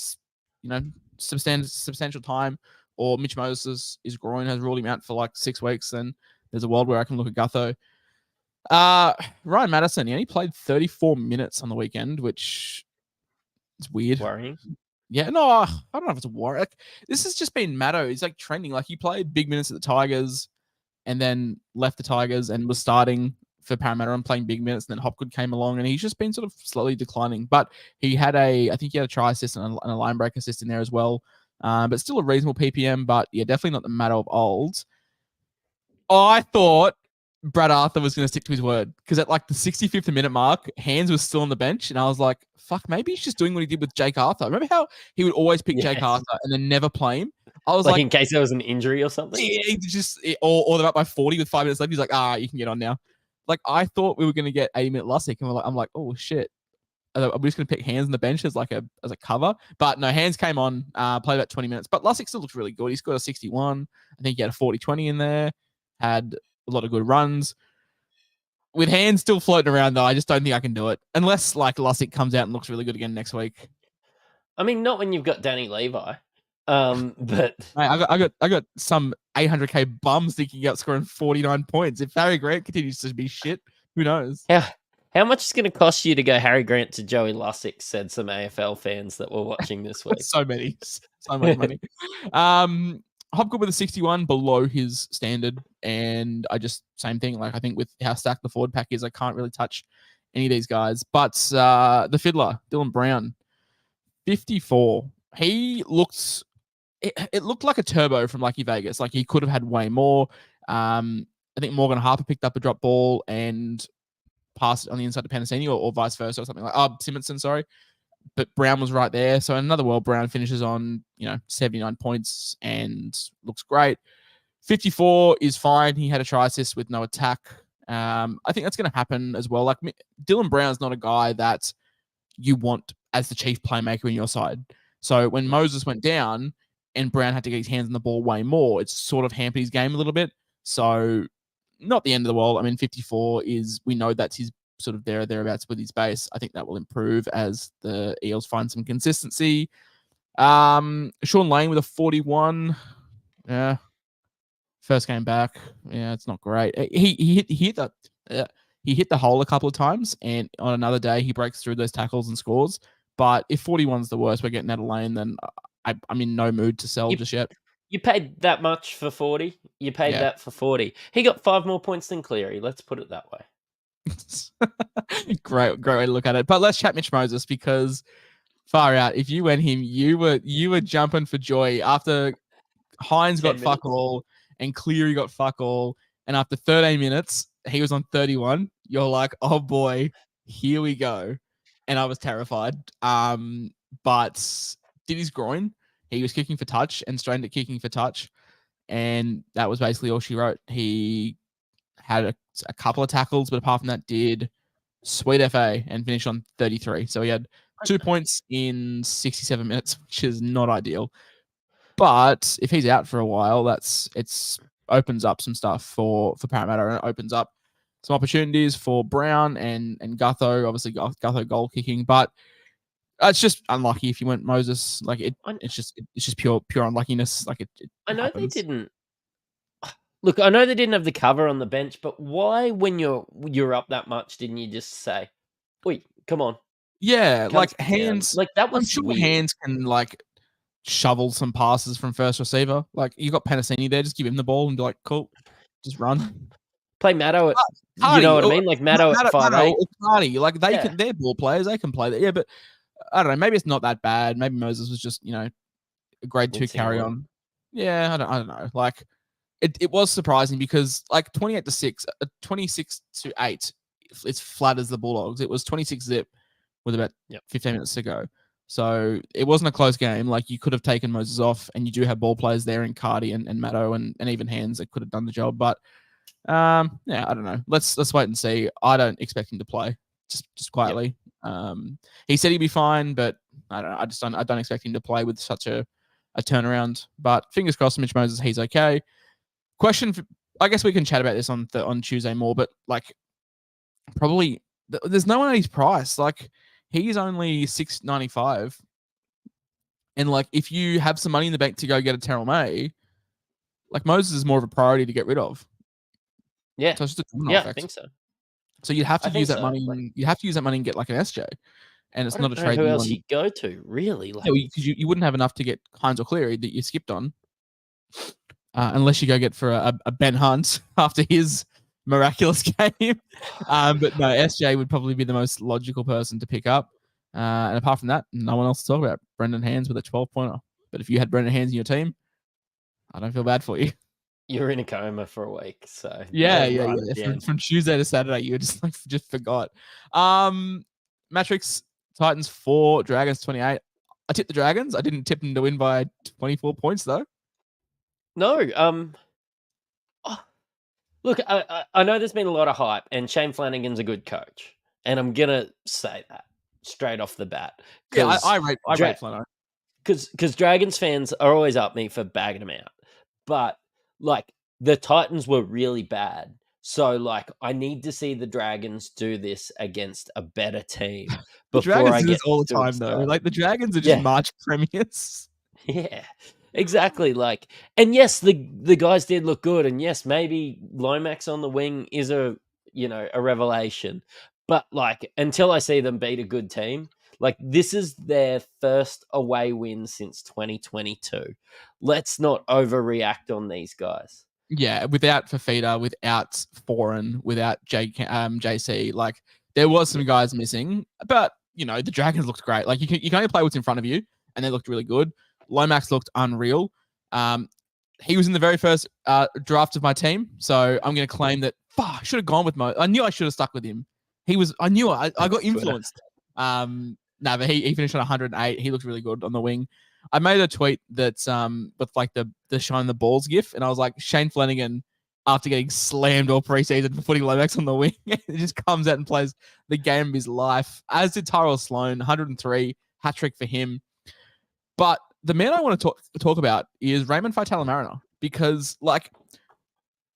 substantial time, or Mitch Moses' groin has ruled him out for like 6 weeks, then there's a world where I can look at Gutho. Ryan Madison, he only played 34 minutes on the weekend, which is weird. Worrying. Yeah, no, I don't know if it's a worry. Like, this has just been Maddo. He's like trending. Like, he played big minutes at the Tigers and then left the Tigers and was starting for Parramatta and playing big minutes. And then Hopgood came along, and he's just been sort of slowly declining. But I think he had a try assist and a line break assist in there as well. But still a reasonable PPM, but yeah, definitely not the Maddo of old. I thought Brad Arthur was going to stick to his word, because at like the 65th minute mark, Hands was still on the bench, and I was like, fuck, maybe he's just doing what he did with Jake Arthur. Remember how he would always pick Jake Arthur and then never play him? I was like, in case there was an injury or something? Or they're up by 40 with 5 minutes left. He's like, you can get on now. Like, I thought we were going to get 80-minute Lussick, and I'm like, oh shit. Are we just going to pick Hands on the bench as a cover? But no, Hands came on, played about 20 minutes. But Lussick still looks really good. He scored a 61. I think he had a 40-20 in there. Had a lot of good runs. With Hands still floating around, though, I just don't think I can do it. Unless, Lussick comes out and looks really good again next week. I mean, not when you've got Danny Levi. But I got some 800k bums thinking out scoring 49 points. If Harry Grant continues to be shit, who knows? How How much is going to cost you to go Harry Grant to Joey Lussick? Said some AFL fans that were watching this week. So much money. Hopgood with a 61 below his standard, and same thing. Like I think with how stacked the forward pack is, I can't really touch any of these guys. But the fiddler, Dylan Brown, 54. He looks. It looked like a turbo from Lucky Vegas. Like he could have had way more. I think Morgan Harper picked up a drop ball and passed it on the inside to Panasini or vice versa or something like Simonson, sorry. But Brown was right there. So in another world, Brown finishes on 79 points and looks great. 54 is fine. He had a try assist with no attack. I think that's going to happen as well. Like Dylan Brown's not a guy that you want as the chief playmaker in your side. So when Moses went down and Brown had to get his hands on the ball way more, it's sort of hampered his game a little bit. So not the end of the world. I mean, 54 we know that's his sort of thereabouts with his base. I think that will improve as the Eels find some consistency. Sean Lane with a 41. Yeah. First game back. Yeah, it's not great. He hit the hole a couple of times, and on another day he breaks through those tackles and scores. But if 41's the worst we're getting out of Lane, then I'm in no mood to sell just yet. You paid that much for 40. You paid that for 40. He got 5 more points than Cleary. Let's put it that way. Great way to look at it. But let's chat Mitch Moses, because far out. If you went him, you were jumping for joy after Hynes got fuck all and Cleary got fuck all, and after 13 minutes he was on 31. You're like, oh boy, here we go. And I was terrified. But did his groin. He was kicking for touch and strained at kicking for touch. And that was basically all she wrote. He had a couple of tackles, but apart from that, did sweet FA and finished on 33. So he had 2 points in 67 minutes, which is not ideal. But if he's out for a while, it's opens up some stuff for Parramatta, and it opens up some opportunities for Brown and Gutho. Obviously, Gutho goal kicking, but it's just unlucky if you went Moses. Like it's just pure unluckiness. Like it I know happens. They didn't. Look, I know they didn't have the cover on the bench, but why, when you're up that much, didn't you just say, "Wait, come on"? Yeah, like hands. Like that was I'm sure weird. Hands can like shovel some passes from first receiver. Like you got Panasini there, just give him the ball and be like, "Cool, just run." Play Matto at, you know what I mean? Like Matto at 5'8". Cardi, like they're ball players. They can play that. Yeah, but I don't know. Maybe it's not that bad. Maybe Moses was just a grade 2 carry on. Yeah, I don't know. Like it was surprising because like 28-6, 26-8, it's flat as the Bulldogs. It was 26-zip with about 15 minutes to go. So it wasn't a close game. Like you could have taken Moses off, and you do have ball players there in Cardi and Matto and even Hands that could have done the job. But I don't know. Let's wait and see. I don't expect him to play. Just quietly. He said he'd be fine, but I don't know. I don't expect him to play with such a turnaround. But fingers crossed, Mitch Moses, he's okay. Question, I guess we can chat about this on Tuesday more, but like probably there's no one at his price. Like he's only $6.95, and like if you have some money in the bank to go get a Terrell May, like Moses is more of a priority to get rid of. Yeah, so it's just a domino effect. I think so. So you'd have to use that money. Like, you have to use that money and get like an SJ, and it's not a trade. Who else you go to really? Like, because you wouldn't have enough to get Hynes or Cleary that you skipped on, unless you go get for a Ben Hunt after his miraculous game. But no, SJ would probably be the most logical person to pick up. And apart from that, no one else to talk about. Brendan Hands with a 12-pointer. But if you had Brendan Hands in your team, I don't feel bad for you. You're in a coma for a week, so yeah. From Tuesday to Saturday, you just forgot. Mattrix, Titans 4, Dragons 28. I tipped the Dragons. I didn't tip them to win by 24 points though. No. Look, I know there's been a lot of hype, and Shane Flanagan's a good coach, and I'm gonna say that straight off the bat. Yeah, I rate Flanagan. Because Dragons fans are always up me for bagging them out, but like the Titans were really bad. So like I need to see the Dragons do this against a better team before I get all the time though. Like the Dragons are just March premiers. Yeah, exactly. Like, and yes, the guys did look good, and yes, maybe Lomax on the wing is a revelation, But like until I see them beat a good team, like this is their first away win since 2022. Let's not overreact on these guys. Yeah, without Fafita, without Foreign, without JC, like there was some guys missing, but you know the Dragons looked great. Like you can only play what's in front of you, and they looked really good. Lomax looked unreal. He was in the very first draft of my team, so I'm going to claim that. I should have gone with Mo. I knew I should have stuck with him. I knew I got influenced. But he finished on 108. He looked really good on the wing. I made a tweet that with like the shine the balls gif, and I was like, Shane Flanagan, after getting slammed all preseason for putting Lomax on the wing, it just comes out and plays the game of his life. As did Tyrell Sloan, 103, hat trick for him. But the man I want to talk about is Raymond Faitala-Mariner, because like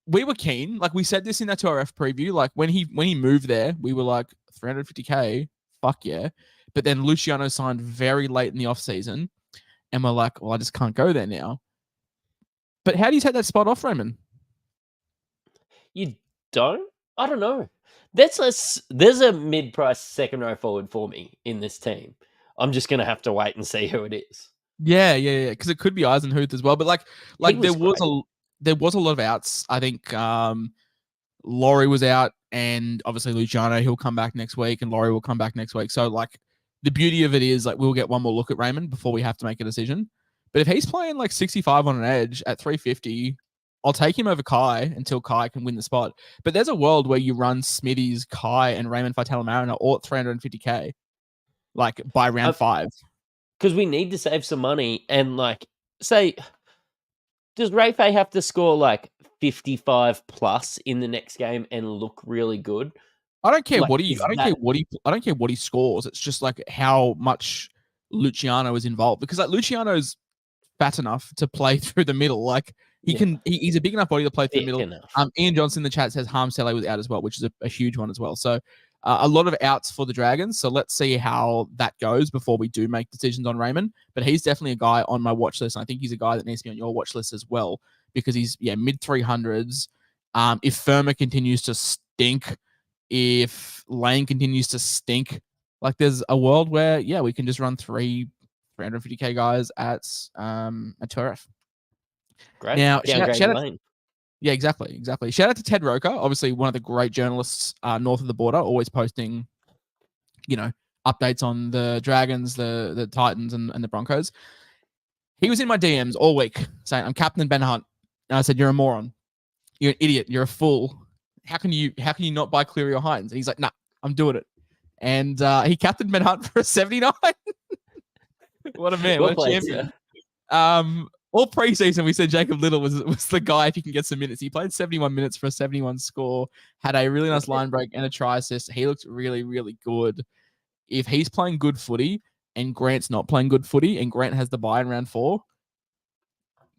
we were keen, like we said this in our 2RF preview, like when he moved there, we were like 350k, fuck yeah. But then Luciano signed very late in the offseason, and we're like, well, I just can't go there now. But how do you take that spot off, Raymond? You don't? I don't know. There's a mid-price second row forward for me in this team. I'm just gonna have to wait and see who it is. Yeah. Because it could be Eisenhuth as well. But like there was a lot of outs. I think Laurie was out, and obviously Luciano, he'll come back next week, and Laurie will come back next week. So like the beauty of it is like we'll get one more look at Raymond before we have to make a decision. But if he's playing like 65 on an edge at 350, I'll take him over Kai until Kai can win the spot. But there's a world where you run Smithies, Kai, and Raymond Faitala-Mariner all at 350k, like by round 5. Because we need to save some money, and like say, does Ray Faye have to score like 55 plus in the next game and look really good? I don't care what he scores. It's just like how much Luciano is involved, because like Luciano's fat enough to play through the middle. Like he's a big enough body to play through the middle. Enough. Ian Johnson in the chat says Harm Sele was out as well, which is a huge one as well. So a lot of outs for the Dragons. So let's see how that goes before we do make decisions on Raymond. But he's definitely a guy on my watch list. And I think he's a guy that needs to be on your watch list as well, because he's mid 300s. If Firma continues to stink, if Lane continues to stink, like there's a world where we can just run 350k guys at 2RF. Great. Now, Lane. Yeah, exactly. Shout out to Ted Roker, obviously one of the great journalists north of the border, always posting, updates on the Dragons, the Titans, and the Broncos. He was in my DMs all week saying, I'm Captain Ben Hunt. And I said, you're a moron. You're an idiot. You're a fool. How can you not buy Cleary or Hynes? And he's like, nah, I'm doing it. And he captained Ben Hunt for a 79. What a man. What a champion. All preseason, we said Jacob Little was the guy if he can get some minutes. He played 71 minutes for a 71 score, had a really nice line break and a try assist. He looked really, really good. If he's playing good footy and Grant's not playing good footy and Grant has the bye in round 4,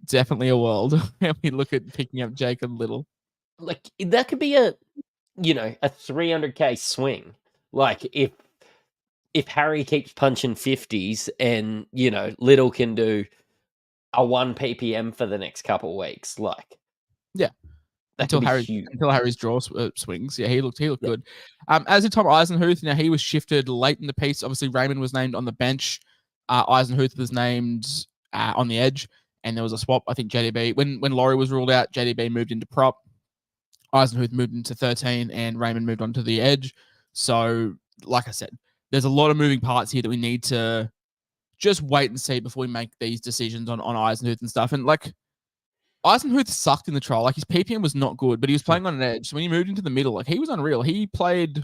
definitely a world. And we look at picking up Jacob Little. Like that could be a 300k swing. Like if Harry keeps punching 50s and Little can do a 1 ppm for the next couple of weeks, like until Harry's draw swings. Yeah, he looked good. As did Tom Eisenhuth. Now he was shifted late in the piece. Obviously Raymond was named on the bench. Eisenhuth was named on the edge, and there was a swap. I think JDB when Laurie was ruled out, JDB moved into prop. Eisenhuth moved into 13, and Raymond moved on to the edge. So, like I said, there's a lot of moving parts here that we need to just wait and see before we make these decisions on Eisenhuth and stuff. And like Eisenhuth sucked in the trial. Like his PPM was not good, but he was playing on an edge. So when he moved into the middle, like he was unreal. He played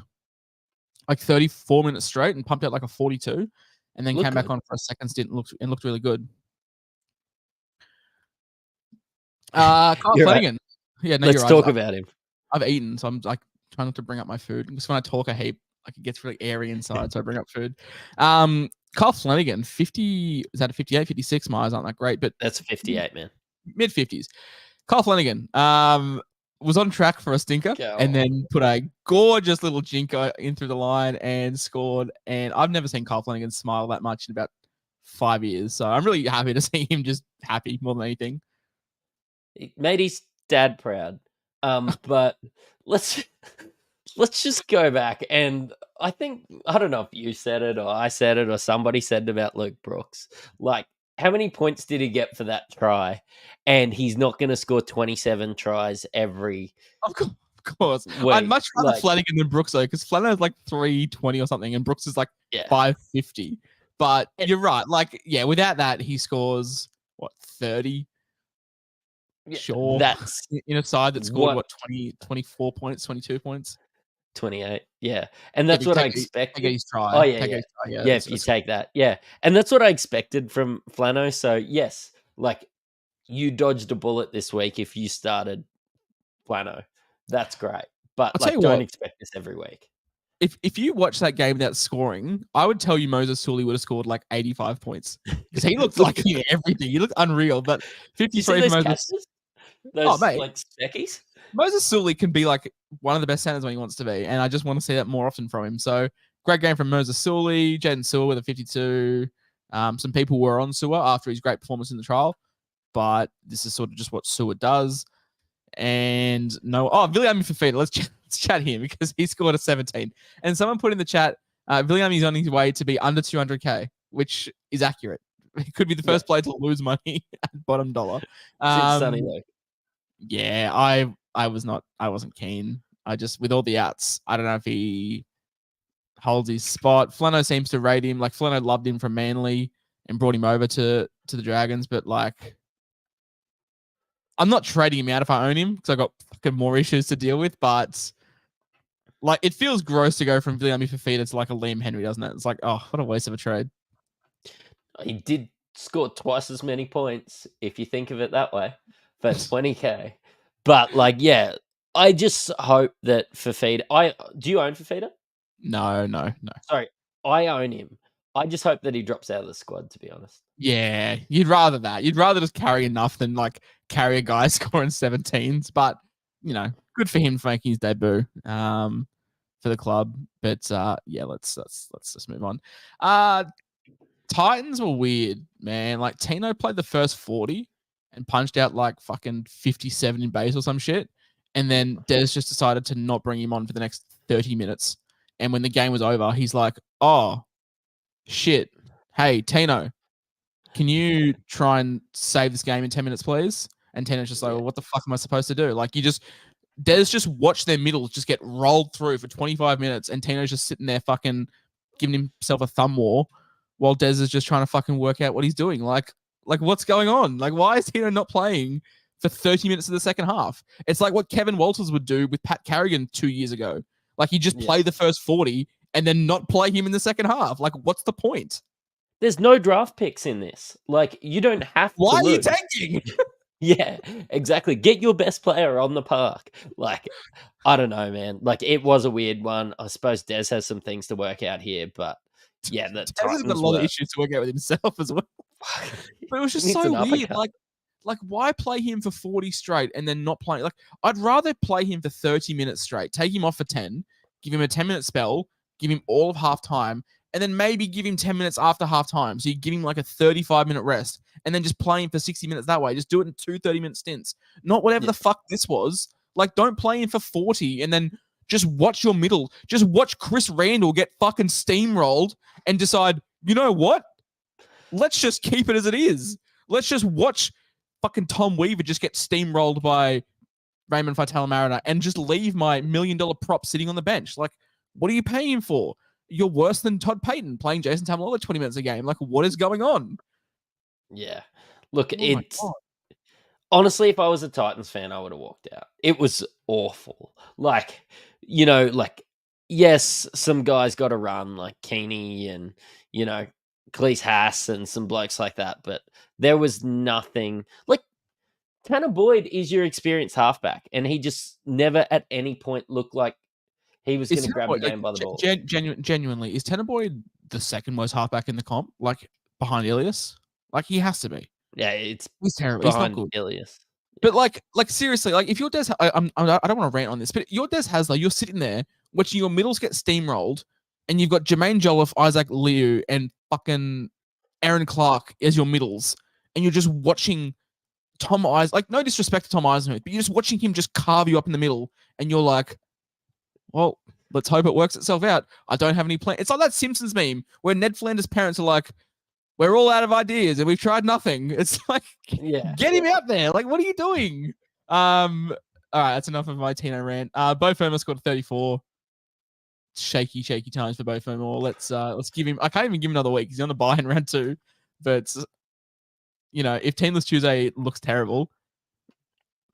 like 34 minutes straight and pumped out like a 42, and then came back on for a second stint and looked really good. Kyle Flanagan. Right. Yeah, no, let's talk about him. I've eaten, so I'm like trying not to bring up my food. Because when I talk a heap, like it gets really airy inside, so I bring up food. Kyle Flanagan, 50, is that a 58, 56 miles? Aren't that great? But that's a 58, man. Mid 50s. Kyle Flanagan was on track for a stinker and then put a gorgeous little jinker in through the line and scored. And I've never seen Kyle Flanagan smile that much in about 5 years. So I'm really happy to see him just happy more than anything. It made his dad proud. But let's let's just go back. And I don't know if you said it or I said it or somebody said it about Luke Brooks. Like, how many points did he get for that try? And he's not going to score 27 tries every Of course. week. I'd much rather Like, Flanagan than Brooks, though, because Flanagan is like 320 or something, and Brooks is like yeah. 550. But you're right. Like, yeah, without that, he scores, 30? Sure. That's in a side that scored, 24 points, 22 points? 28. Yeah. And that's what I expected. Take his try. Oh, yeah. His try, Yeah, if you take that. Yeah. And that's what I expected from Flano. So, yes, like, you dodged a bullet this week if you started Flano. That's great. But don't expect this every week. If you watch that game without scoring, I would tell you Moses Sully would have scored like 85 points because he looked like he had everything. He looked unreal. But 53 for Moses. Those like speckies. Moses Sully can be like one of the best centers when he wants to be, and I just want to see that more often from him. So great game from Moses Sully, Jaden Sewer with a 52. Some people were on Sewer after his great performance in the trial, but this is sort of just what Sewer does. And Viliami Fafita, let's chat him because he scored a 17. And someone put in the chat, Viliami's on his way to be under 200K, which is accurate. He could be the first player to lose money at bottom dollar. Sunny though. Yeah, I wasn't keen. I just, with all the outs, I don't know if he holds his spot. Flano seems to rate him. Like, Flano loved him from Manly and brought him over to the Dragons, but like, I'm not trading him out if I own him because I got fucking more issues to deal with. But like, it feels gross to go from Viliami Fafita to like a Liam Henry, doesn't it? It's like, oh, what a waste of a trade. He did score twice as many points if you think of it that way for 20K. But like, yeah, I just hope that Fafita. Do you own Fafita? No. Sorry, I own him. I just hope that he drops out of the squad, to be honest. Yeah, you'd rather that. You'd rather just carry enough than like carry a guy scoring 17s. But, good for him for making his debut for the club. But yeah, let's just move on. Titans were weird, man. Like, Tino played the first 40 and punched out like fucking 57 in base or some shit. And then Des just decided to not bring him on for the next 30 minutes. And when the game was over, he's like, oh, shit. Hey, Tino, can you try and save this game in 10 minutes, please? And Tino's just like, well, what the fuck am I supposed to do? Like, Des just watched their middles just get rolled through for 25 minutes, and Tino's just sitting there fucking giving himself a thumb war while Des is just trying to fucking work out what he's doing. Like what's going on? Like, why is Tino not playing for 30 minutes of the second half? It's like what Kevin Walters would do with Pat Carrigan 2 years ago. Like, he just play the first 40 and then not play him in the second half. Like, what's the point? There's no draft picks in this. Like, you don't have to. Why are you tanking? Yeah, exactly. Get your best player on the park. Like, I don't know, man. Like, it was a weird one. I suppose Des has some things to work out here, but yeah, Des has got a lot of issues to work out with himself as well. But it was just so weird. Like, why play him for 40 straight and then not play? Like, I'd rather play him for 30 minutes straight, take him off for 10, give him a 10-minute spell, give him all of halftime, and then maybe give him 10 minutes after halftime. So you give him like a 35-minute rest and then just play him for 60 minutes that way. Just do it in 2 30-minute stints. Not whatever the fuck this was. Like, don't play him for 40 and then just watch your middle. Just watch Chris Randall get fucking steamrolled and decide, you know what? Let's just keep it as it is. Let's just watch fucking Tom Weaver just get steamrolled by Raymond Faitala-Mariner and just leave my $1 million prop sitting on the bench. Like, what are you paying him for? You're worse than Todd Payton playing Jason Taumalolo 20 minutes a game. Like, what is going on? Yeah. Look, it's honestly, if I was a Titans fan, I would have walked out. It was awful. Like, yes, some guys got to run, like Keeney and, Cleese Haas and some blokes like that, but there was nothing. Like, Tanner Boyd is your experienced halfback, and he just never at any point looked like he was going to grab the game by the ball. Genuinely, is Tanner Boyd the second most halfback in the comp? Like, behind Ilias? Like, he has to be. Yeah, he's terrible. Behind he's not good. Ilias. But like seriously, like, if your Des, I don't want to rant on this, but your Des Hasler, you're sitting there watching your middles get steamrolled, and you've got Jermaine Jolliffe, Isaac Liu, and fucking Aaron Clark as your middles, and you're just watching Tom Eisenhuth. Like, no disrespect to Tom Eisenhuth, but you're just watching him just carve you up in the middle, and you're like, well, let's hope it works itself out. I don't have any plan. It's like that Simpsons meme where Ned Flanders' parents are like, we're all out of ideas and we've tried nothing. It's like, get him out there. Like, what are you doing? All right, that's enough of my Tino rant. Bo Firma scored 34. Shaky times for Bo Firma. Let's give him. I can't even give him another week. He's on the bye in round 2. But if Teamless Tuesday looks terrible,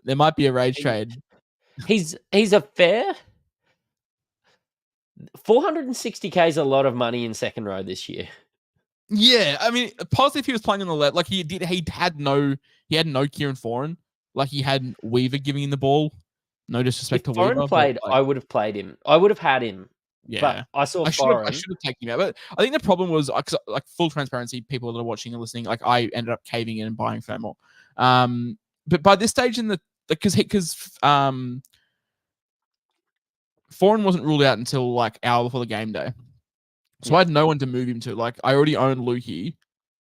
there might be a rage trade. He's a fair 460k is a lot of money in second row this year. Yeah, I mean, positive he was playing on the left. Like he had no Kieran Foran. Like he had Weaver giving him the ball. No disrespect to Weaver. Foran played, I would have played him. I would have had him. Yeah, but I saw Foran. I should have taken him out. But I think the problem was, like, full transparency, people that are watching and listening, like I ended up caving in and buying Fermor. But by this stage in the because Foran wasn't ruled out until like hour before the game day. So I had no one to move him to. Like, I already owned Lukey,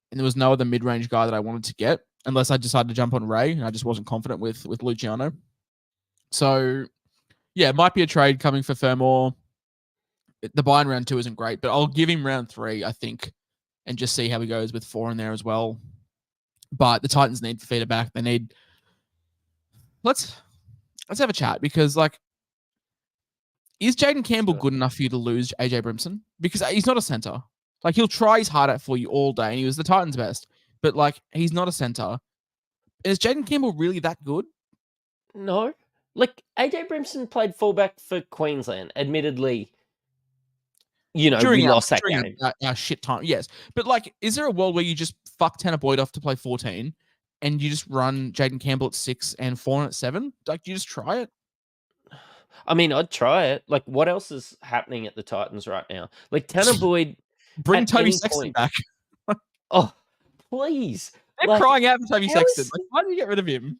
and there was no other mid-range guy that I wanted to get, unless I decided to jump on Ray, and I just wasn't confident with Luciano. So, yeah, it might be a trade coming for Fermor. The buy in round 2 isn't great, but I'll give him round 3, I think, and just see how he goes with 4 in there as well. But the Titans need feeder back. They need... Let's have a chat, because, like, is Jaden Campbell good enough for you to lose AJ Brimson? Because he's not a center. Like, he'll try his heart out for you all day, and he was the Titans' best. But, like, he's not a center. Is Jaden Campbell really that good? No. Like, AJ Brimson played fullback for Queensland. Admittedly, we lost that game. Our shit time, yes. But, like, is there a world where you just fuck Tanner Boyd off to play 14, and you just run Jaden Campbell at 6 and Foran at 7? Like, do you just try it? I mean, I'd try it. Like, what else is happening at the Titans right now? Like, Tanner Boyd... Bring Toby Sexton back. Oh, please. They're crying out for Toby Sexton. Like, why do you get rid of him?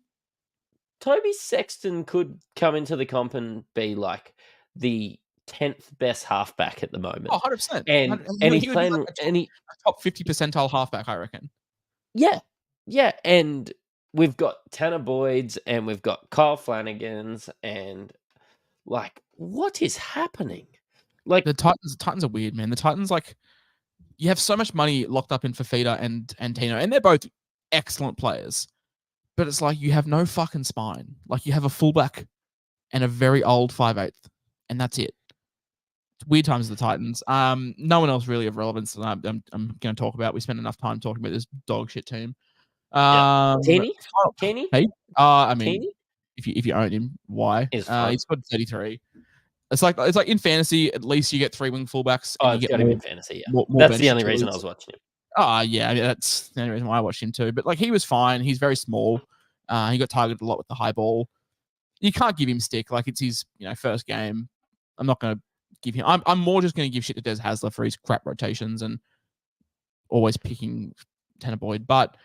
Toby Sexton could come into the comp and be, like, the 10th best halfback at the moment. Oh, 100%. And he's playing... Like a top 50 percentile halfback, I reckon. Yeah. Yeah, and we've got Tanner Boyd's, and we've got Kyle Flanagan's, and... Like, what is happening? Like, the Titans are weird, man. The Titans, like, you have so much money locked up in Fafita and Tino, and they're both excellent players. But it's like you have no fucking spine. Like, you have a fullback and a very old 5'8", and that's it. It's weird times of the Titans. No one else really of relevance that I'm going to talk about. We spent enough time talking about this dog shit team. Kenny? Hey, I mean. Kenny? If you own him, why? He's got 33. It's like in fantasy, at least you get 3 wing fullbacks. Oh, you get him in fantasy, yeah. More that's the only reason I was watching him. Oh, yeah, that's the only reason why I watched him too. But like, he was fine. He's very small. He got targeted a lot with the high ball. You can't give him stick. Like, it's his first game. I'm not going to give him. I'm more just going to give shit to Des Hasler for his crap rotations and always picking Tanner Boyd. But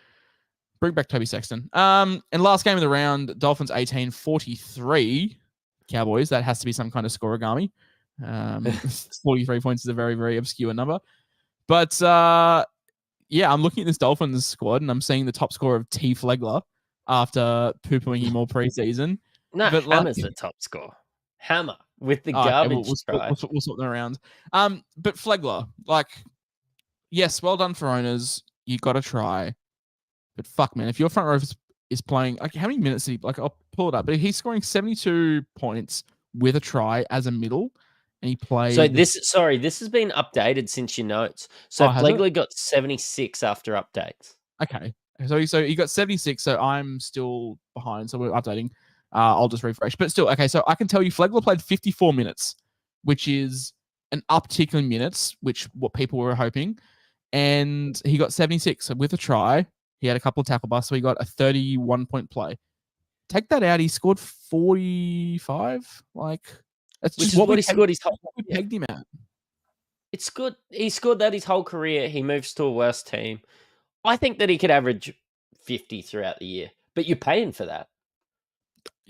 bring back Toby Sexton. And last game of the round, Dolphins 18-43. Cowboys. That has to be some kind of scoregami. 43 points is a very, very obscure number. But, yeah, I'm looking at this Dolphins squad, and I'm seeing the top score of T. Flegler after poo-pooing him all preseason. No, but Hammer's the top score. Hammer with the garbage try. We'll sort them around. But Flegler, like, yes, well done for owners. You got to try. But fuck, man, if your front row is playing, like, how many minutes did he, like, I'll pull it up, but he's scoring 72 points with a try as a middle, and he played... So this has been updated since your notes. So Flegler got 76 after updates. Okay. So he got 76, so I'm still behind, so we're updating. I'll just refresh. But still, okay, so I can tell you Flegler played 54 minutes, which is an uptick in minutes, which what people were hoping, and he got 76, so with a try... He had a couple of tackle busts, so he got a 31-point play. Take that out, he scored 45. Like, that's just what he scored his whole career. We pegged him out. It's good. He scored that his whole career. He moves to a worse team. I think that he could average 50 throughout the year, but you're paying for that.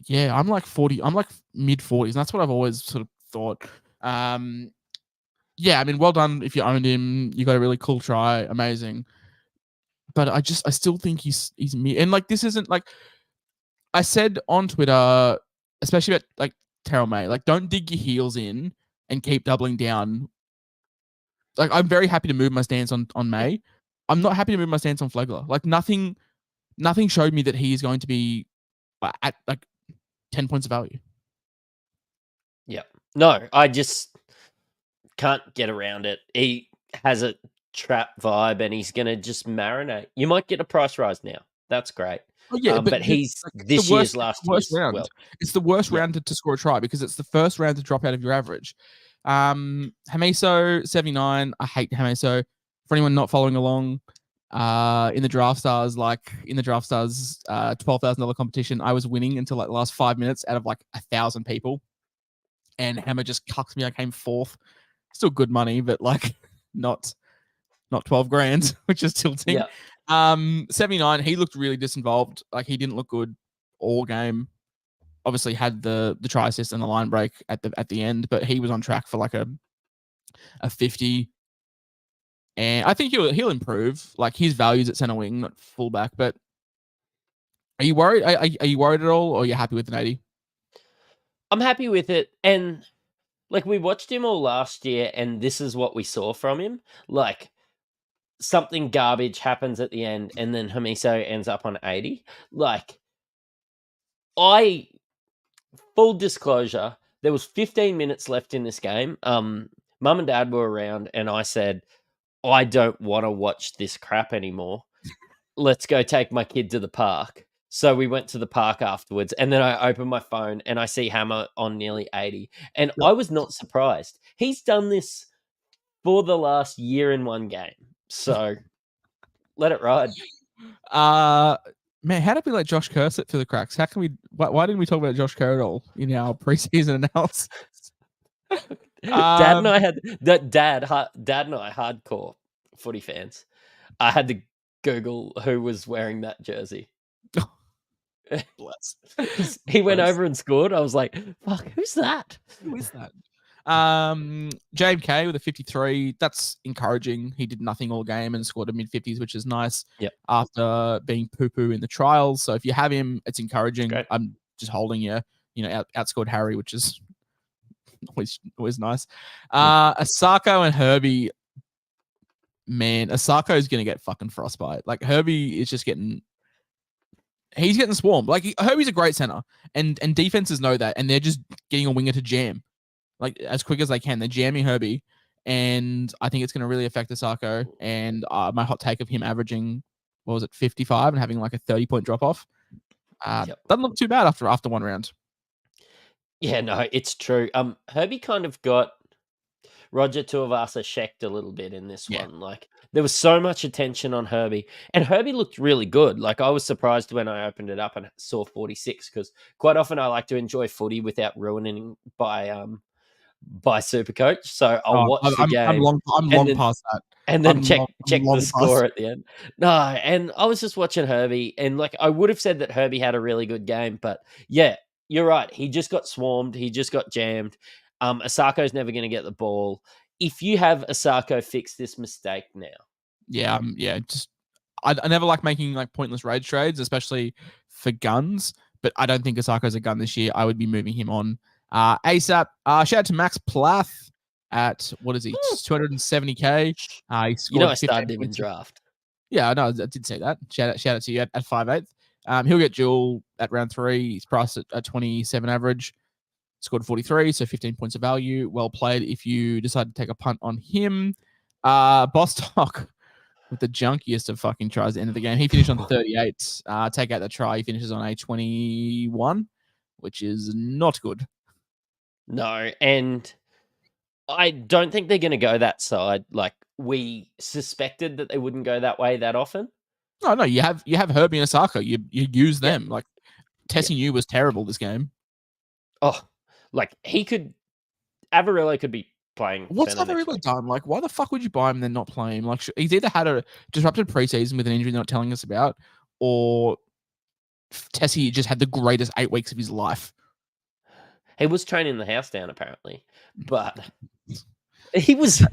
Yeah, I'm like 40. I'm like mid-40s, and that's what I've always sort of thought. Yeah, I mean, well done if you owned him. You got a really cool try. Amazing. But I still think he's me. And like, this isn't like I said on Twitter, especially about like Terrell May. Like, don't dig your heels in and keep doubling down. Like, I'm very happy to move my stance on May. I'm not happy to move my stance on Flegler. Like, nothing showed me that he is going to be at like 10 points of value. Yeah. No, I just can't get around it. He has a trap vibe and he's going to just marinate. You might get a price rise now. That's great. Oh, yeah, but he's like, this year's last round. Well, it's the worst round to score a try because it's the first round to drop out of your average. Hamiso 79. I hate Hamiso. For anyone not following along, in the Draft Stars $12,000 competition, I was winning until like the last 5 minutes out of like 1,000 people, and Hammer just cucked me. I came fourth. Still good money, but like not 12 grand, which is tilting. Yeah. 79, he looked really disinvolved. Like, he didn't look good all game. Obviously had the try assist and the line break at the end, but he was on track for like a 50. And I think he'll improve. Like, his values at center wing, not fullback. But are you worried? Are you worried at all, or are you happy with an 80? I'm happy with it. And like, we watched him all last year, and this is what we saw from him. Like, something garbage happens at the end, and then Hamiso ends up on 80. Like, full disclosure, there was 15 minutes left in this game. Mum and Dad were around, and I said, I don't want to watch this crap anymore. Let's go take my kid to the park. So we went to the park afterwards, and then I opened my phone and I see Hammer on nearly 80. And I was not surprised. He's done this for the last year in one game. So let it ride. Man, how did we let Josh Kerr sit through the cracks? How can we? Why didn't we talk about Josh Kerr at all in our preseason analysis? Dad and I hardcore footy fans. I had to Google who was wearing that jersey. Bless. He went over and scored. I was like, "Fuck, who's that? Who is that?" JMK with a 53. That's encouraging. He did nothing all game and scored a mid-50s, which is nice. Yep. After being poo-poo in the trials. So if you have him, it's encouraging. Great. I'm just holding you. Outscored Harry, which is always nice. Asako and Herbie. Man, Asako is gonna get fucking frostbite. Like, Herbie is just getting. He's getting swarmed. Like, Herbie's a great center, and defenses know that, and they're just getting a winger to jam, like, as quick as they can. They're jamming Herbie, and I think it's going to really affect Asako. And my hot take of him averaging, 55 and having like a 30-point drop off, doesn't look too bad after one round. Yeah, no, it's true. Herbie kind of got Roger Tuivasa checked a little bit in this one. Like, there was so much attention on Herbie, and Herbie looked really good. Like, I was surprised when I opened it up and saw 46, because quite often I like to enjoy footy without ruining by Supercoach. So I'll watch the game. I'm long past that. And then check the score at the end. No, and I was just watching Herbie, and like, I would have said that Herbie had a really good game, but yeah, you're right. He just got swarmed. He just got jammed. Asako's never going to get the ball. If you have Asako, fix this mistake now. Yeah. Just I never like making like pointless rage trades, especially for guns. But I don't think Asako's a gun this year. I would be moving him on ASAP. Shout out to Max Plath at what is he? 270k. He scored I started him in draft. Yeah, I know. I did say that. Shout out to you at 5'8". He'll get dual at round 3. He's priced at 27 average. Scored 43, so 15 points of value. Well played if you decide to take a punt on him. Bostock with the junkiest of fucking tries at the end of the game. He finished on 38. Take out the try. He finishes on a 21, which is not good. No, and I don't think they're going to go that side. Like, we suspected that they wouldn't go that way that often. No, you have Herbie and Asako. You use them. Like, Tessie New was terrible this game. Oh, like, Avarillo could be playing. What's Avarillo done? Like, why the fuck would you buy him and then not play him? Like, he's either had a disrupted preseason with an injury they're not telling us about, or Tessie just had the greatest 8 weeks of his life. He was training the house down, apparently, but he was.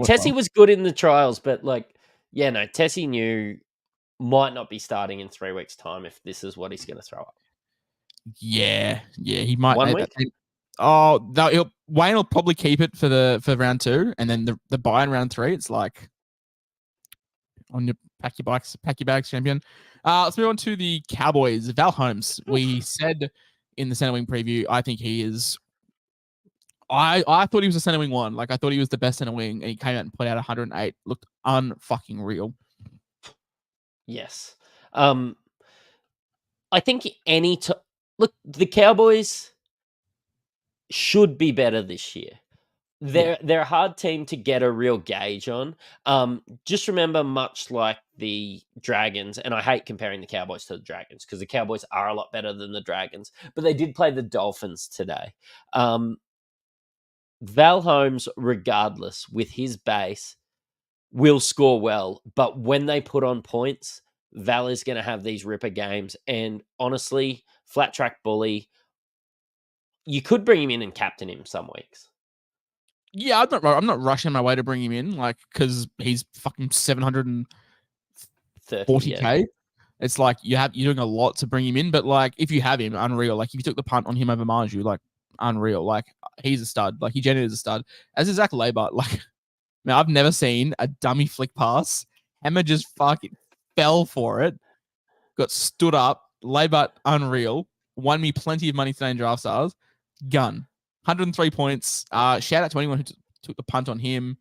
Tessie was good in the trials, but like, yeah, no, Tessie New might not be starting in 3 weeks' time if this is what he's going to throw up. Yeah, he might. 1 week? Wayne will probably keep it for round 2, and then the bye in round 3. It's like on your pack your bags, champion. Let's move on to the Cowboys. Val Holmes. We said in the center wing preview, I think he is. I thought he was a center wing 1. Like I thought he was the best center wing, and he came out and put out 108. Looked unfucking real. Yes. I think look, the Cowboys should be better this year. They're a hard team to get a real gauge on. Just remember, much like the Dragons, and I hate comparing the Cowboys to the Dragons because the Cowboys are a lot better than the Dragons, but they did play the Dolphins today. Val Holmes, regardless, with his base, will score well, but when they put on points, Val is going to have these ripper games. And honestly, flat track bully, you could bring him in and captain him some weeks. Yeah, I'm not rushing my way to bring him in, like, because he's fucking 740K. Yeah. It's like you're doing a lot to bring him in, but like if you have him, unreal. Like if you took the punt on him over Marju, like unreal. Like he's a stud. Like he genuinely is a stud. As is Zach Labart. Like, man, I've never seen a dummy flick pass. Hammer just fucking fell for it. Got stood up. Labart, unreal. Won me plenty of money today in Draft Stars. Gun. 103 points. Shout out to anyone who took the punt on him.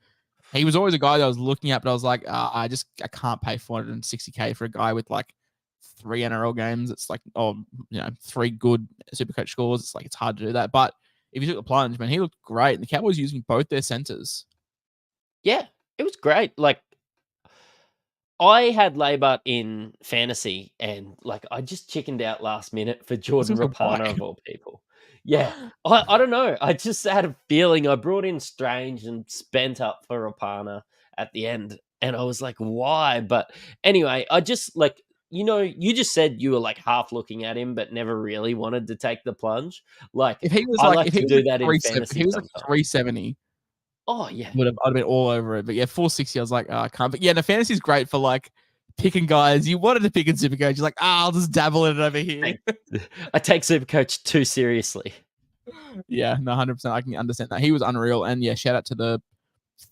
He was always a guy that I was looking at, but I was like, I can't pay 460K for a guy with like 3 NRL games. It's like, 3 good Supercoach scores. It's like, it's hard to do that. But if you took the plunge, man, he looked great. And the Cowboys using both their centers. Yeah, it was great. Like, I had Labart in fantasy, and like I just chickened out last minute for Jordan Rapana of all people. Yeah, I don't know. I just had a feeling. I brought in Strange and spent up for Rapana at the end, and I was like, why? But anyway, I just like, you just said you were like half looking at him, but never really wanted to take the plunge. Like if he was I like, like to do that in fantasy. If he was like 370. Oh yeah, I'd have been all over it. But yeah, 460, I was like, I can't. But yeah, the fantasy's great for like picking guys you wanted to pick in Supercoach. You're like, I'll just dabble in it over here. I take Supercoach too seriously. Yeah, no, 100%. I can understand that. He was unreal. And yeah, shout out to the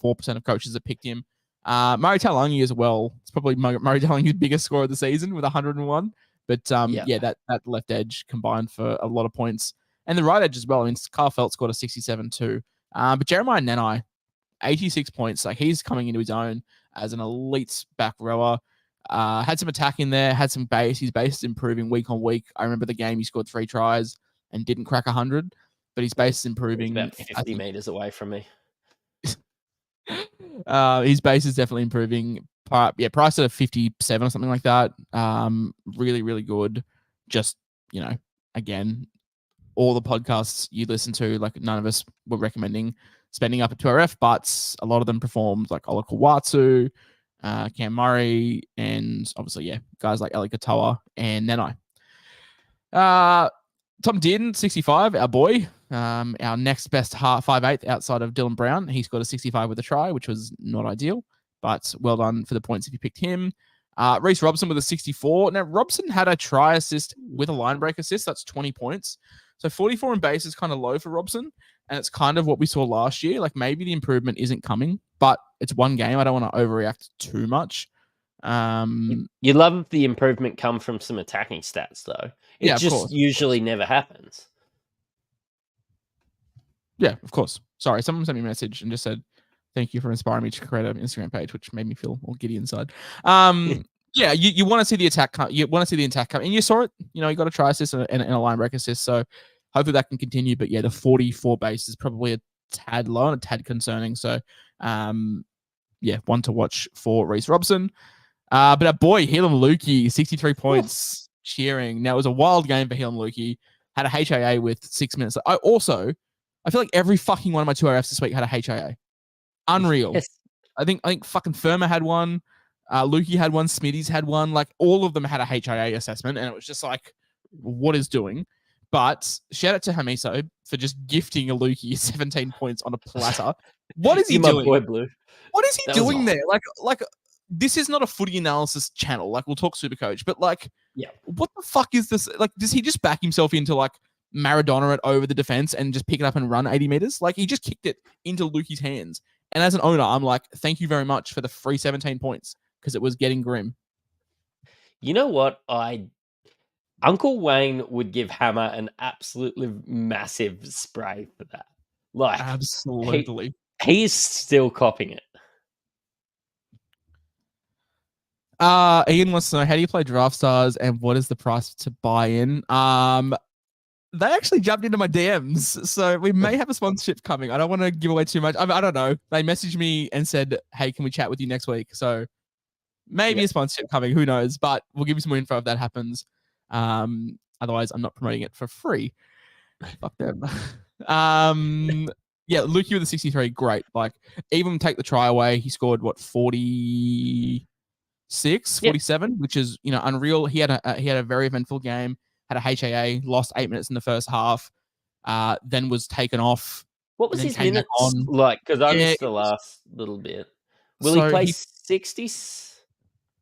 4% of coaches that picked him. Murray Taulagi as well. It's probably Murray Taulagi's biggest score of the season with 101. But that left edge combined for a lot of points. And the right edge as well. I mean, Carl Felt scored a 67 too. But Jeremiah Nanai, 86 points. Like he's coming into his own as an elite back rower. Had some attack in there, had some base. His base is improving week on week. I remember the game he scored 3 tries and didn't crack 100, but his base is improving. He's about 50 meters away from me. His base is definitely improving. Price at 57 or something like that. Really, really good. Just, again, all the podcasts you listen to, like none of us were recommending spending up at 2RF, but a lot of them performed, like Ola Kawatsu, Cam Murray, and obviously, guys like Eli Katoa and Nanai. Tom Dearden, 65, our boy, our next best 5'8" outside of Dylan Brown. He scored a 65 with a try, which was not ideal, but well done for the points if you picked him. Reece Robson with a 64. Now, Robson had a try assist with a line break assist. That's 20 points. So 44 in base is kind of low for Robson, and it's kind of what we saw last year. Like maybe the improvement isn't coming, but it's one game. I don't want to overreact too much. You love the improvement come from some attacking stats, though. It just usually never happens. Yeah, of course. Sorry, someone sent me a message and just said, thank you for inspiring me to create an Instagram page, which made me feel all giddy inside. Yeah, you want to see the attack come. You want to see the attack come, and you saw it. You got a try assist and a line break assist, so hopefully that can continue. But yeah, the 44 base is probably a tad low and a tad concerning. So, one to watch for Reece Robson. But our boy Helam Lukey, 63 points, cheering. Now it was a wild game for Helam Lukey. Had a HIA with 6 minutes. I feel like every fucking one of my 2RFs this week had a HIA. Unreal. Yes. I think fucking Firma had one. Lukey had one. Smitty's had one. Like all of them had a HIA assessment, and it was just like, what is doing? But shout out to Hamiso for just gifting a Lukey 17 points on a platter. What is he doing? Boy, Blue. What is he doing there? Like this is not a footy analysis channel. Like we'll talk Supercoach, but like, what the fuck is this? Like, does he just back himself into like Maradona it over the defense and just pick it up and run 80 meters. Like he just kicked it into Lukey's hands. And as an owner, I'm like, thank you very much for the free 17 points because it was getting grim. You know what? Uncle Wayne would give Hammer an absolutely massive spray for that. Like, absolutely. He is still copying it. Ian wants to know, how do you play Draft Stars and what is the price to buy in? They actually jumped into my DMs, so we may have a sponsorship coming. I don't want to give away too much. I don't know. They messaged me and said, hey, can we chat with you next week? So maybe a sponsorship coming. Who knows? But we'll give you some more info if that happens. Otherwise, I'm not promoting it for free. Fuck them. Yeah, Lukey with the 63, great. Like, even take the try away, he scored, 46, 47, which is, unreal. He had a very eventful game. Had a HAA, lost 8 minutes in the first half, then was taken off. What was his minutes like? Because I missed the last little bit. Will he play 60s?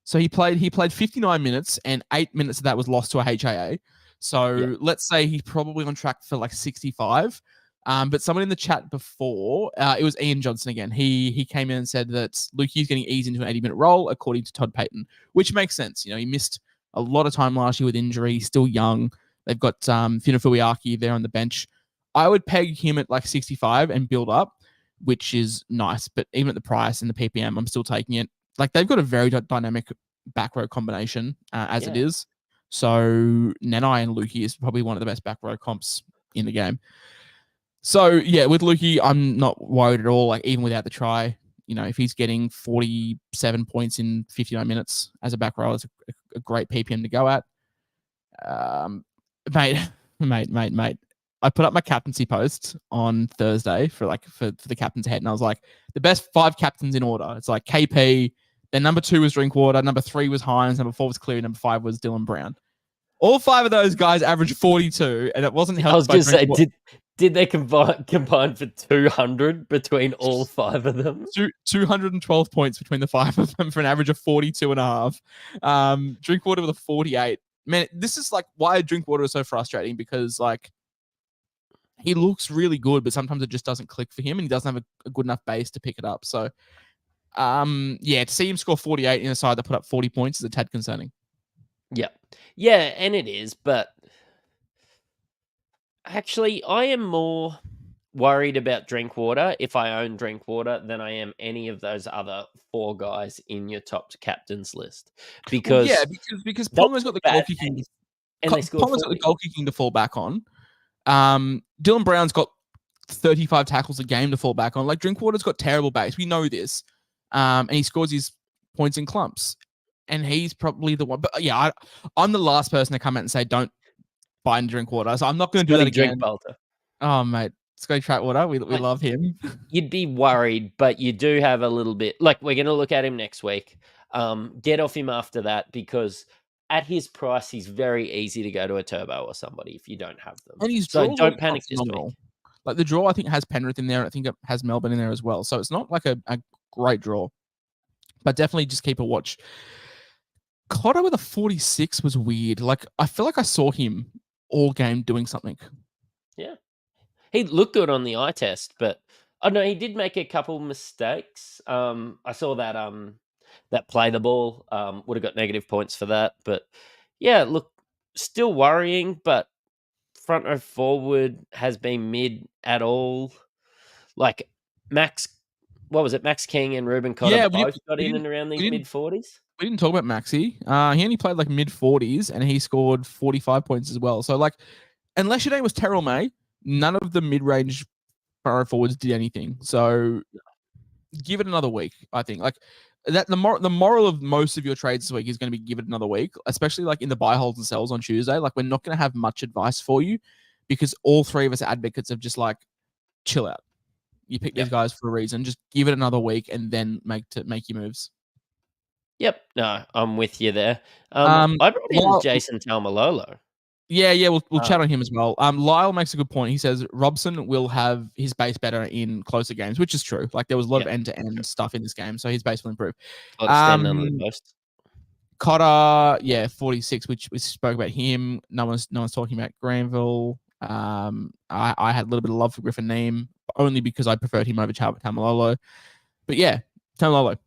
So he played 59 minutes, and 8 minutes of that was lost to a HAA. So let's say he's probably on track for like 65. But someone in the chat before, it was Ian Johnson again. He came in and said that Lukey's getting eased into an 80-minute role, according to Todd Payton, which makes sense. He missed a lot of time last year with injury. He's still young. They've got Funafuiaki there on the bench. I would peg him at like 65 and build up, which is nice. But even at the price and the PPM, I'm still taking it. Like, they've got a very dynamic back row combination as it is. So Nanai and Lukey is probably one of the best back row comps in the game. So yeah, with Lukey, I'm not worried at all. Like, even without the try, if he's getting 47 points in 59 minutes as a back row, it's a great PPM to go at. Mate. I put up my captaincy post on Thursday for the captain's head, and I was like, the best 5 captains in order. It's like KP, then number 2 was Drinkwater, number 3 was Hynes, number 4 was Cleary, number 5 was Dylan Brown. All 5 of those guys averaged 42, and it wasn't helped. I was going to say, did they combine for 200 between all 5 of them? 212 points between the 5 of them for an average of 42.5. Drinkwater with a 48. Man, this is like why Drinkwater is so frustrating, because like he looks really good, but sometimes it just doesn't click for him, and he doesn't have a good enough base to pick it up. So, to see him score 48 in a side that put up 40 points is a tad concerning. Yeah, and it is, but actually, I am more worried about Drinkwater if I own Drinkwater than I am any of those other 4 guys in your top captains list. Because Ponga's got the goal kicking, and Ponga's got the goal kicking to fall back on. Dylan Brown's got 35 tackles a game to fall back on. Like, Drinkwater's got terrible base. We know this. And he scores his points in clumps. And he's probably the one. But yeah, I'm the last person to come out and say don't buy into Drinkwater. So I'm not going to do that again. Bolter. Oh, mate. Scotty Trackwater. We love him. You'd be worried, but you do have a little bit. Like, we're going to look at him next week. Get off him after that, because at his price, he's very easy to go to a turbo or somebody if you don't have them. And so don't panic this week. Like, the draw, I think, has Penrith in there. I think it has Melbourne in there as well. So it's not like a great draw. But definitely just keep a watch. Cotter with a 46 was weird. Like, I feel like I saw him all game doing something. Yeah. He looked good on the eye test, but I don't know, he did make a couple mistakes. I saw that play the ball, would have got negative points for that. But yeah, look, still worrying, but front row forward has been mid at all. Like, Max King and Ruben Cotter both got in and around these mid-40s? We didn't talk about Maxi. He only played like mid-40s, and he scored 45 points as well. So, like, unless your name was Terrell May, none of the mid-range power forwards did anything. So, give it another week, I think. Like, that the moral of most of your trades this week is going to be give it another week, especially like in the buy, holds, and sells on Tuesday. Like, we're not going to have much advice for you, because all 3 of us are advocates of just like, chill out. You pick these guys for a reason. Just give it another week and then make your moves. Yep. No, I'm with you there. I brought in Jason Taumalolo. Yeah, we'll chat on him as well. Lyle makes a good point. He says Robson will have his base better in closer games, which is true. Like, there was a lot of end-to-end stuff in this game, so his base will improve. Cotter, 46, which we spoke about him. No one's talking about Granville. I had a little bit of love for Griffin Neame, only because I preferred him over Tamalolo. But yeah, Tamalolo.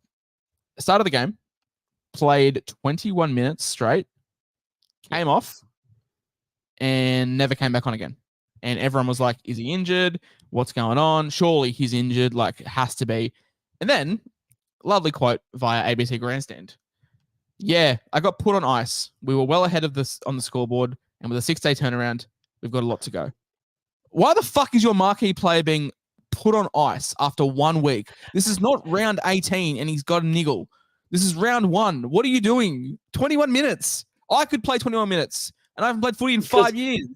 Start of the game, played 21 minutes straight, came off, and never came back on again. And everyone was like, is he injured? What's going on? Surely he's injured, like, has to be. And then, lovely quote via ABC Grandstand. Yeah, I got put on ice. We were well ahead of this on the scoreboard, and with a 6-day turnaround, we've got a lot to go. Why the fuck is your marquee player being put on ice after 1 week? This is not round 18 and he's got a niggle. This is round 1. What are you doing? 21 minutes. I could play 21 minutes, and I haven't played footy in 5 years.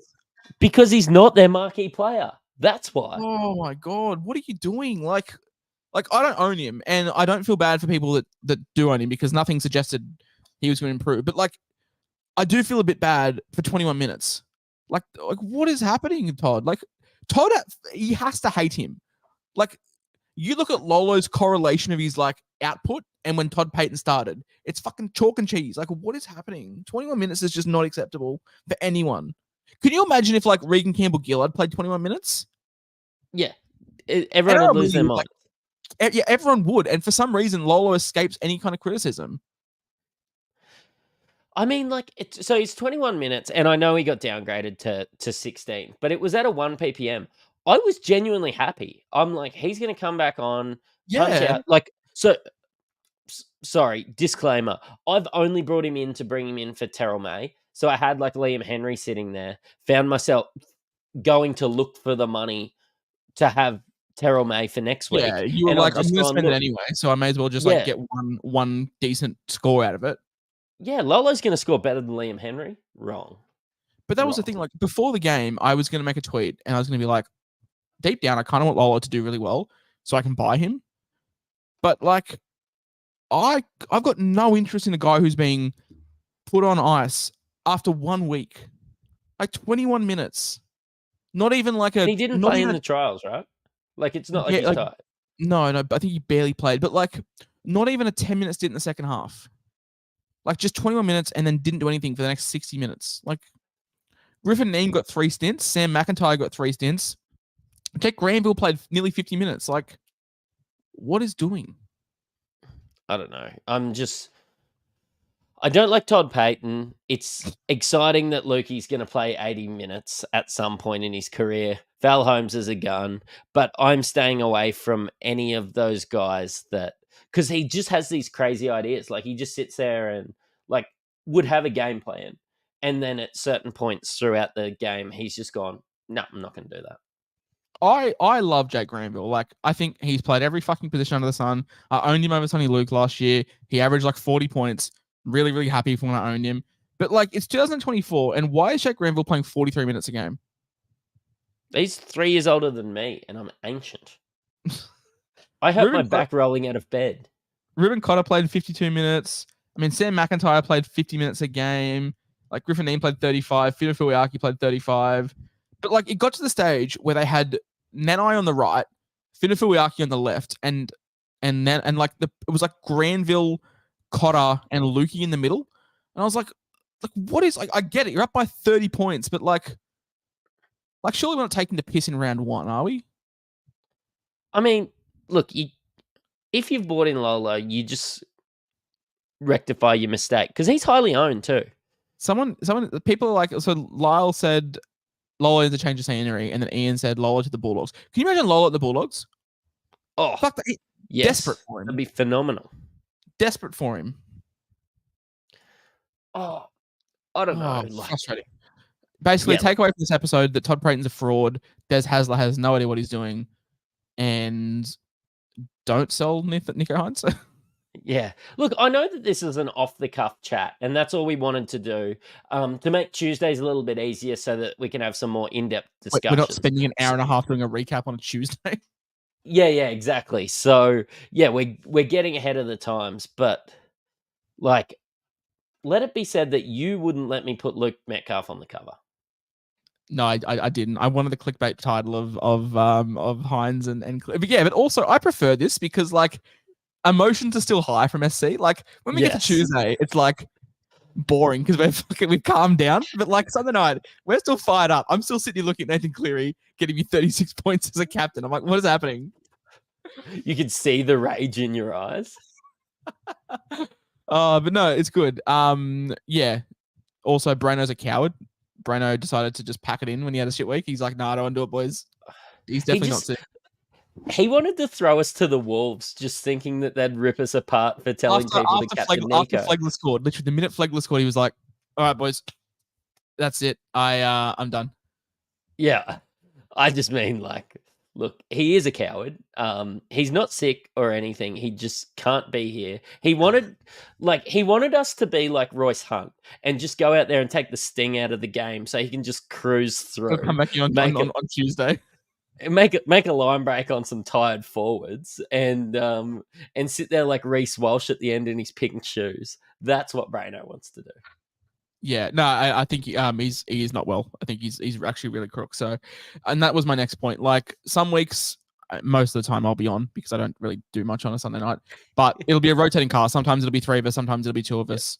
Because he's not their marquee player. That's why. Oh my God. What are you doing? Like I don't own him, and I don't feel bad for people that do own him because nothing suggested he was going to improve. But like, I do feel a bit bad for 21 minutes. Like what is happening, Todd? Like Todd, he has to hate him. Like you look at Lolo's correlation of his like output and when Todd Payton started, it's fucking chalk and cheese. Like what is happening? 21 minutes is just not acceptable for anyone. Can you imagine if like Regan Campbell-Gillard played 21 minutes? Yeah. Everyone would lose their mind. Yeah, everyone would. And for some reason, Lolo escapes any kind of criticism. I mean, like, so it's 21 minutes, and I know he got downgraded to 16, but it was at a 1 ppm. I was genuinely happy. I'm like, he's going to come back on, punch out. Like, so, sorry, disclaimer. I've only brought him in to bring him in for Terrell May. So I had like Liam Henry sitting there, found myself going to look for the money to have Terrell May for next week. Yeah, you were like, I'm going to spend it anyway, so I may as well just like get one decent score out of it. Yeah, Lolo's going to score better than Liam Henry. Wrong. But that was the thing. Like before the game, I was going to make a tweet, and I was going to be like, deep down, I kind of want Lolo to do really well so I can buy him. But like, I've got no interest in a guy who's being put on ice after 1 week, like 21 minutes. Not even like a. And he didn't play in the trials, right? Like it's not like he's tired. No, I think he barely played. But like, not even a 10-minute stint in the second half. Like just 21 minutes and then didn't do anything for the next 60 minutes. Like Griffin Neame got 3 stints. Sam McIntyre got 3 stints. Jack Granville played nearly 50 minutes. Like, what is doing? I don't know. I don't like Todd Payton. It's exciting that Lukey's going to play 80 minutes at some point in his career. Val Holmes is a gun, but I'm staying away from any of those guys because he just has these crazy ideas. Like he just sits there and like would have a game plan. And then at certain points throughout the game, he's just gone, no, I'm not going to do that. I love Jake Granville. Like, I think he's played every fucking position under the sun. I owned him over Sonny Luke last year. He averaged like 40 points. Really, really happy for when I owned him. But like, it's 2024, and why is Jake Granville playing 43 minutes a game? He's 3 years older than me, and I'm ancient. I have my back rolling out of bed. Ruben Cotter played 52 minutes. I mean, Sam McIntyre played 50 minutes a game. Like, Griffin Neame played 35. Fino Fuiaki played 35. But like, it got to the stage where they had Nanai on the right, Fino Fuiaki on the left, and like it was like Granville, Cotter, and Lukey in the middle. And I was like, what is like? I get it, you're up by 30 points, but like surely we're not taking the piss in round 1, are we? I mean, look, if you've bought in Lolo, you just rectify your mistake because he's highly owned too. People are like, so Lyle said Lolo needs to change the scenery, and then Ian said Lolo to the Bulldogs. Can you imagine Lolo at the Bulldogs? Oh, fuck that. Yes, desperate for him. That'd be phenomenal. Desperate for him. Oh, I don't know. Frustrating. Basically, take away from this episode that Todd Payton's a fraud. Des Hasler has no idea what he's doing, and don't sell Nico Hynes. Yeah. Look, I know that this is an off-the-cuff chat, and that's all we wanted to do to make Tuesdays a little bit easier so that we can have some more in-depth discussions. We're not spending an hour and a half doing a recap on a Tuesday. Yeah, exactly. So, yeah, we're getting ahead of the times, but, like, let it be said that you wouldn't let me put Luke Metcalf on the cover. No, I didn't. I wanted the clickbait title of Hynes and but yeah, but also I prefer this because like emotions are still high from SC. Like when we get to Tuesday, it's like boring because we've calmed down. But like Sunday night, we're still fired up. I'm still sitting here looking at Nathan Cleary getting me 36 points as a captain. I'm like, what is happening? You could see the rage in your eyes. But no, it's good. Yeah. Also, Brano's a coward. Brano decided to just pack it in when he had a shit week. He's like, nah, I don't want to do it, boys. He's definitely not sick. He wanted to throw us to the wolves, just thinking that they'd rip us apart for telling people to captain Nico. After Flegler scored, literally the minute Flegler scored, he was like, all right, boys, that's it. I'm done. Yeah. I just mean, like, look, he is a coward. He's not sick or anything. He just can't be here. He wanted us to be like Royce Hunt and just go out there and take the sting out of the game so he can just cruise through. He'll come back on Tuesday. Make a line break on some tired forwards and sit there like Reece Walsh at the end in his pink shoes. That's what Brano wants to do. Yeah, no, I think he is not well. I think he's actually really crook. So, and that was my next point. Like some weeks, most of the time I'll be on because I don't really do much on a Sunday night. But it'll be a rotating cast. Sometimes it'll be three of us. Sometimes it'll be two of us.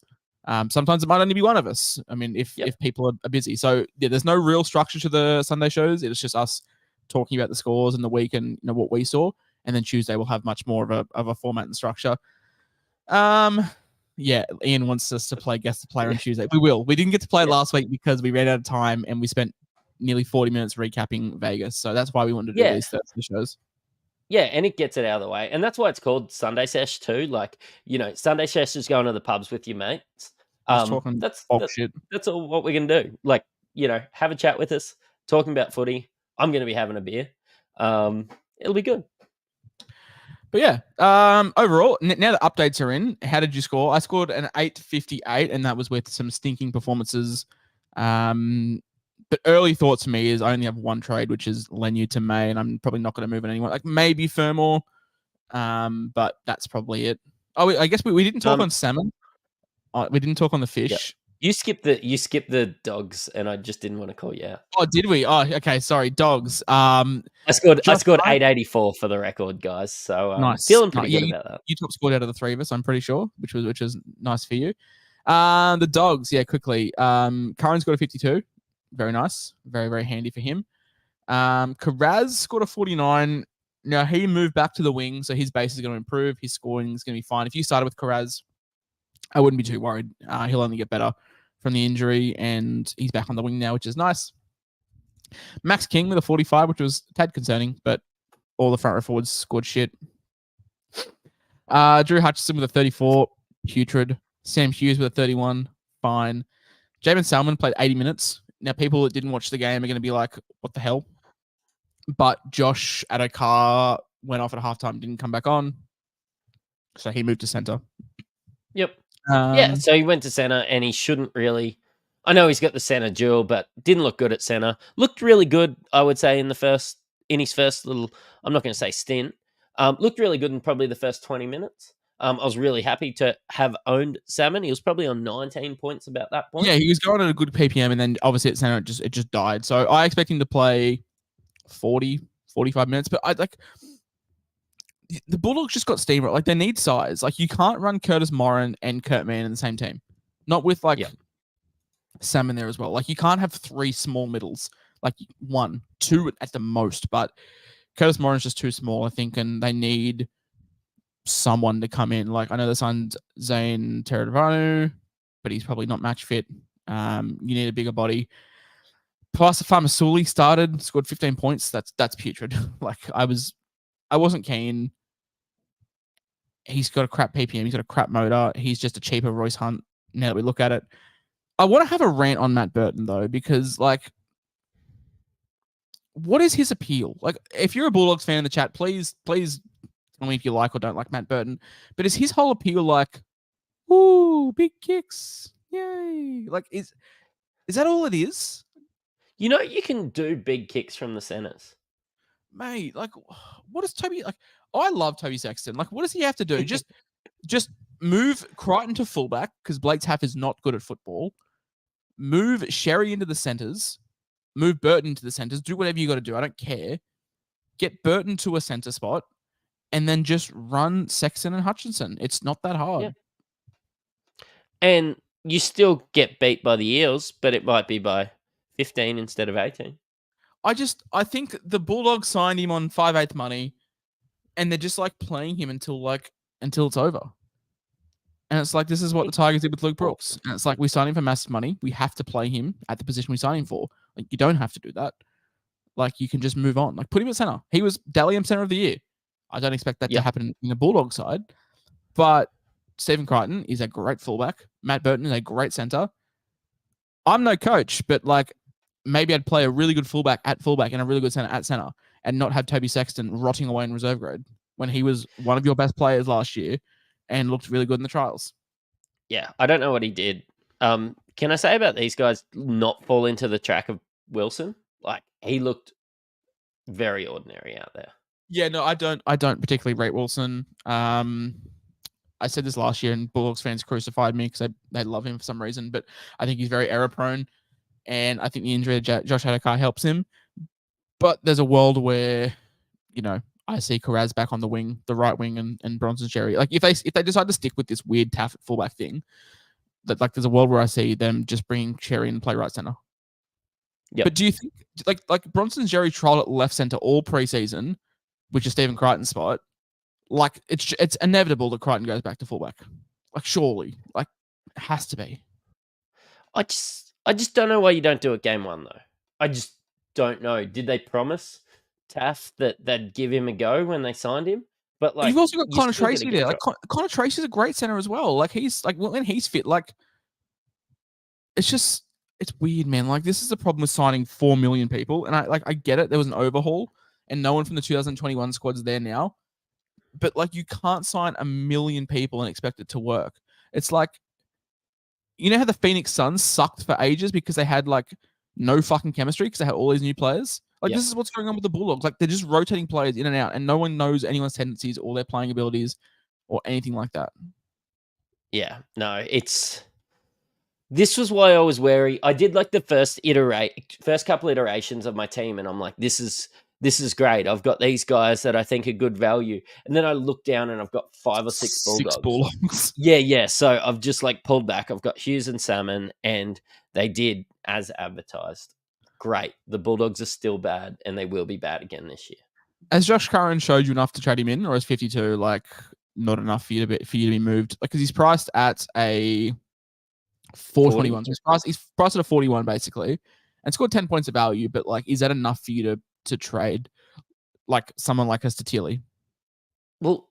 Sometimes it might only be one of us. I mean, if people are busy. So yeah, there's no real structure to the Sunday shows. It's just us talking about the scores and the week and what we saw. And then Tuesday we'll have much more of a format and structure. Yeah, Ian wants us to play guest the player on Tuesday. We will. We didn't get to play last week because we ran out of time and we spent nearly 40 minutes recapping Vegas. So that's why we wanted to do these Thursday shows. Yeah, and it gets it out of the way. And that's why it's called Sunday Sesh too. Like, Sunday Sesh is going to the pubs with your mates. That's all what we're going to do. Like, have a chat with us, talking about footy. I'm going to be having a beer. It'll be good. But yeah, overall, now the updates are in. How did you score? I scored an 858, and that was with some stinking performances. But early thoughts to me is I only have one trade, which is Lenu to May, and I'm probably not going to move on anyone. Like maybe Fermor, but that's probably it. Oh, I guess we didn't talk on salmon. We didn't talk on the fish. Yeah. You skipped the dogs, and I just didn't want to call you out. Oh, did we? Oh, okay. Sorry, dogs. I scored 884 for the record, guys. So nice. Feeling pretty good about that. You top scored out of the three of us, I'm pretty sure, which was nice for you. The dogs, quickly. Curran's got a 52. Very nice. Very, very handy for him. Karaz scored a 49. Now he moved back to the wing, so his base is going to improve. His scoring is going to be fine. If you started with Karaz, I wouldn't be too worried. He'll only get better from the injury, and he's back on the wing now, which is nice. Max King with a 45, which was a tad concerning, but all the front row forwards scored shit. Drew Hutchison with a 34, putrid. Sam Hughes with a 31, fine. Jamin Salmon played 80 minutes. Now, people that didn't watch the game are going to be like, what the hell? But Josh Adokar went off at halftime, didn't come back on. So he moved to center. Yep. So he went to center and he shouldn't really. I know he's got the center duel, but didn't look good at center. Looked really good, I would say, in his first little. I'm not going to say stint. Looked really good in probably the first 20 minutes. I was really happy to have owned Salmon. He was probably on 19 points about that point. Yeah, he was going at a good PPM, and then obviously at center it just died. So I expect him to play 40, 45 minutes, but the Bulldogs just got steamrolled. Like, they need size. Like, you can't run Curtis Morin and Kurt Mann in the same team. Not with, Salmon there as well. Like, you can't have three small middles. Like, 1, 2 at the most. But Curtis Morin's just too small, I think, and they need someone to come in. Like, I know they signed Zane Teradavanu, but he's probably not match fit. You need a bigger body. Plus, Famasuli scored 15 points. That's putrid. Like, I wasn't keen. He's got a crap PPM. He's got a crap motor. He's just a cheaper Royce Hunt now that we look at it. I want to have a rant on Matt Burton, though, because, like, what is his appeal? Like, if you're a Bulldogs fan in the chat, please tell me if you like or don't like Matt Burton. But is his whole appeal like, ooh, big kicks, yay? Like, is that all it is? You can do big kicks from the centers. Mate, like, what is Toby like? I love Toby Sexton. Like, what does he have to do? Just move Crichton to fullback because Blake's half is not good at football. Move Sherry into the centers. Move Burton to the centers. Do whatever you got to do. I don't care. Get Burton to a center spot, and then just run Sexton and Hutchinson. It's not that hard. Yeah. And you still get beat by the Eels, but it might be by 15 instead of 18. I think the Bulldogs signed him on 5/8 money, and they're just like playing him until it's over. And it's like, this is what the Tigers did with Luke Brooks. And it's like, we signed him for massive money. We have to play him at the position we signed him for. Like, you don't have to do that. Like, you can just move on. Like, put him at center. He was Dally M center of the year. I don't expect that to happen in the Bulldog side. But Stephen Crichton is a great fullback. Matt Burton is a great center. I'm no coach, but like, maybe I'd play a really good fullback at fullback and a really good center at center and not have Toby Sexton rotting away in reserve grade when he was one of your best players last year and looked really good in the trials. Yeah, I don't know what he did. Can I say about these guys not fall into the track of Wilson? Like, he looked very ordinary out there. Yeah, no, I don't particularly rate Wilson. I said this last year, and Bulldogs fans crucified me because they love him for some reason, but I think he's very error prone, and I think the injury to Josh Adokar helps him. But there's a world where, I see Carraz back on the wing, the right wing, and Bronson Cherry. Like, if they decide to stick with this weird Taff at fullback thing, that like there's a world where I see them just bringing Cherry and play right center. Yeah. But do you think like Bronson Cherry trialled at left center all preseason, which is Stephen Crichton's spot? Like, it's inevitable that Crichton goes back to fullback. Like, surely, like, it has to be. I just don't know why you don't do it game one though. I just don't know. Did they promise Taff that they'd give him a go when they signed him? But like, you've also got Connor Tracy there. Like, Connor Tracy's a great center as well. Like, he's like, when he's fit, like, it's weird, man. Like, this is the problem with signing 4 million people, and I get it. There was an overhaul, and no one from the 2021 squad's there now. But like, you can't sign 1 million people and expect it to work. It's like, you know how the Phoenix Suns sucked for ages because they had like no fucking chemistry because they had all these new players? Like, this is what's going on with the Bulldogs. Like, they're just rotating players in and out, and no one knows anyone's tendencies or their playing abilities or anything like that. Yeah, no, this was why I was wary. I did like the first couple iterations of my team, and I'm like, this is great. I've got these guys that I think are good value. And then I look down and I've got 5 or 6 Bulldogs. 6 Bulldogs. Yeah. So I've just like pulled back. I've got Hughes and Salmon, and they did as advertised. Great. The Bulldogs are still bad, and they will be bad again this year. Has Josh Curran showed you enough to trade him in, or is 52 like not enough for you to be moved? Like, because he's priced at a 421. So he's priced at a 41 basically, and scored 10 points of value. But like, is that enough for you to trade like someone like a Statili? Well,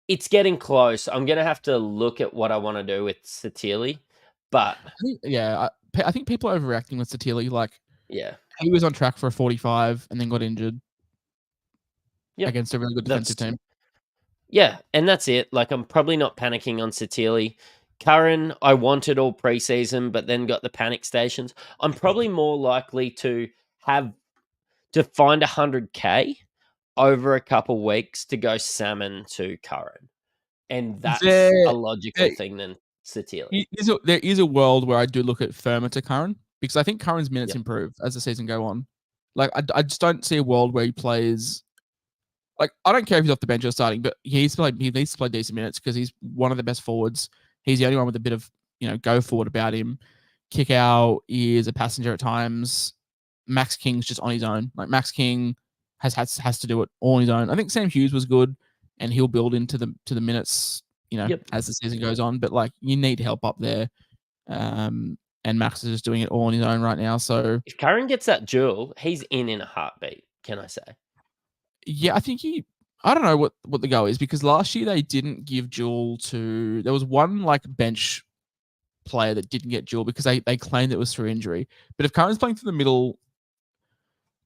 it's getting close. I'm gonna have to look at what I want to do with Statili, but I think people are overreacting with Statili. Like, yeah, he was on track for a 45 and then got injured against a really good defensive team. Yeah, and that's it. Like, I'm probably not panicking on Statili. Curran, I wanted all preseason, but then got the panic stations. I'm probably more likely to find 100K over a couple weeks to go Salmon to Curran. And that's a logical thing than Statili. There is a world where I do look at Firma to Curran, because I think Curran's minutes improve as the season go on. Like, I just don't see a world where he plays. Like, I don't care if he's off the bench or starting, but he needs to play decent minutes because he's one of the best forwards. He's the only one with a bit of, go forward about him. Kickout is a passenger at times. Max King's just on his own. Like, Max King has to do it all on his own. I think Sam Hughes was good, and he'll build into the minutes, as the season goes on. But like, you need help up there, and Max is just doing it all on his own right now. So if Curran gets that duel, he's in a heartbeat. Can I say? Yeah, I think I don't know what the goal is, because last year they didn't give duel to. There was one like bench player that didn't get duel because they claimed it was through injury. But if Curran's playing through the middle.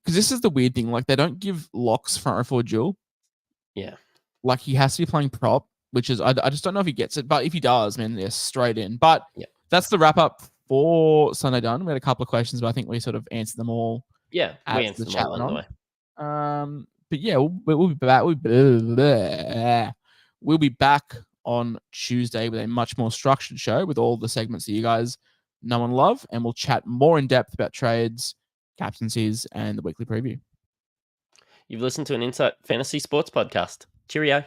Because this is the weird thing, like, they don't give Locks front row forward duel. Yeah. Like, he has to be playing prop, which is, I just don't know if he gets it. But if he does, man, they're straight in. But that's the wrap up for Sunday Done. We had a couple of questions, but I think we sort of answered them all. Yeah, we answered them all on the way. But yeah, we'll be back. We'll be back on Tuesday with a much more structured show with all the segments that you guys know and love. And we'll chat more in depth about trades, captaincies, and the weekly preview. You've listened to an Insight Fantasy Sports podcast. Cheerio.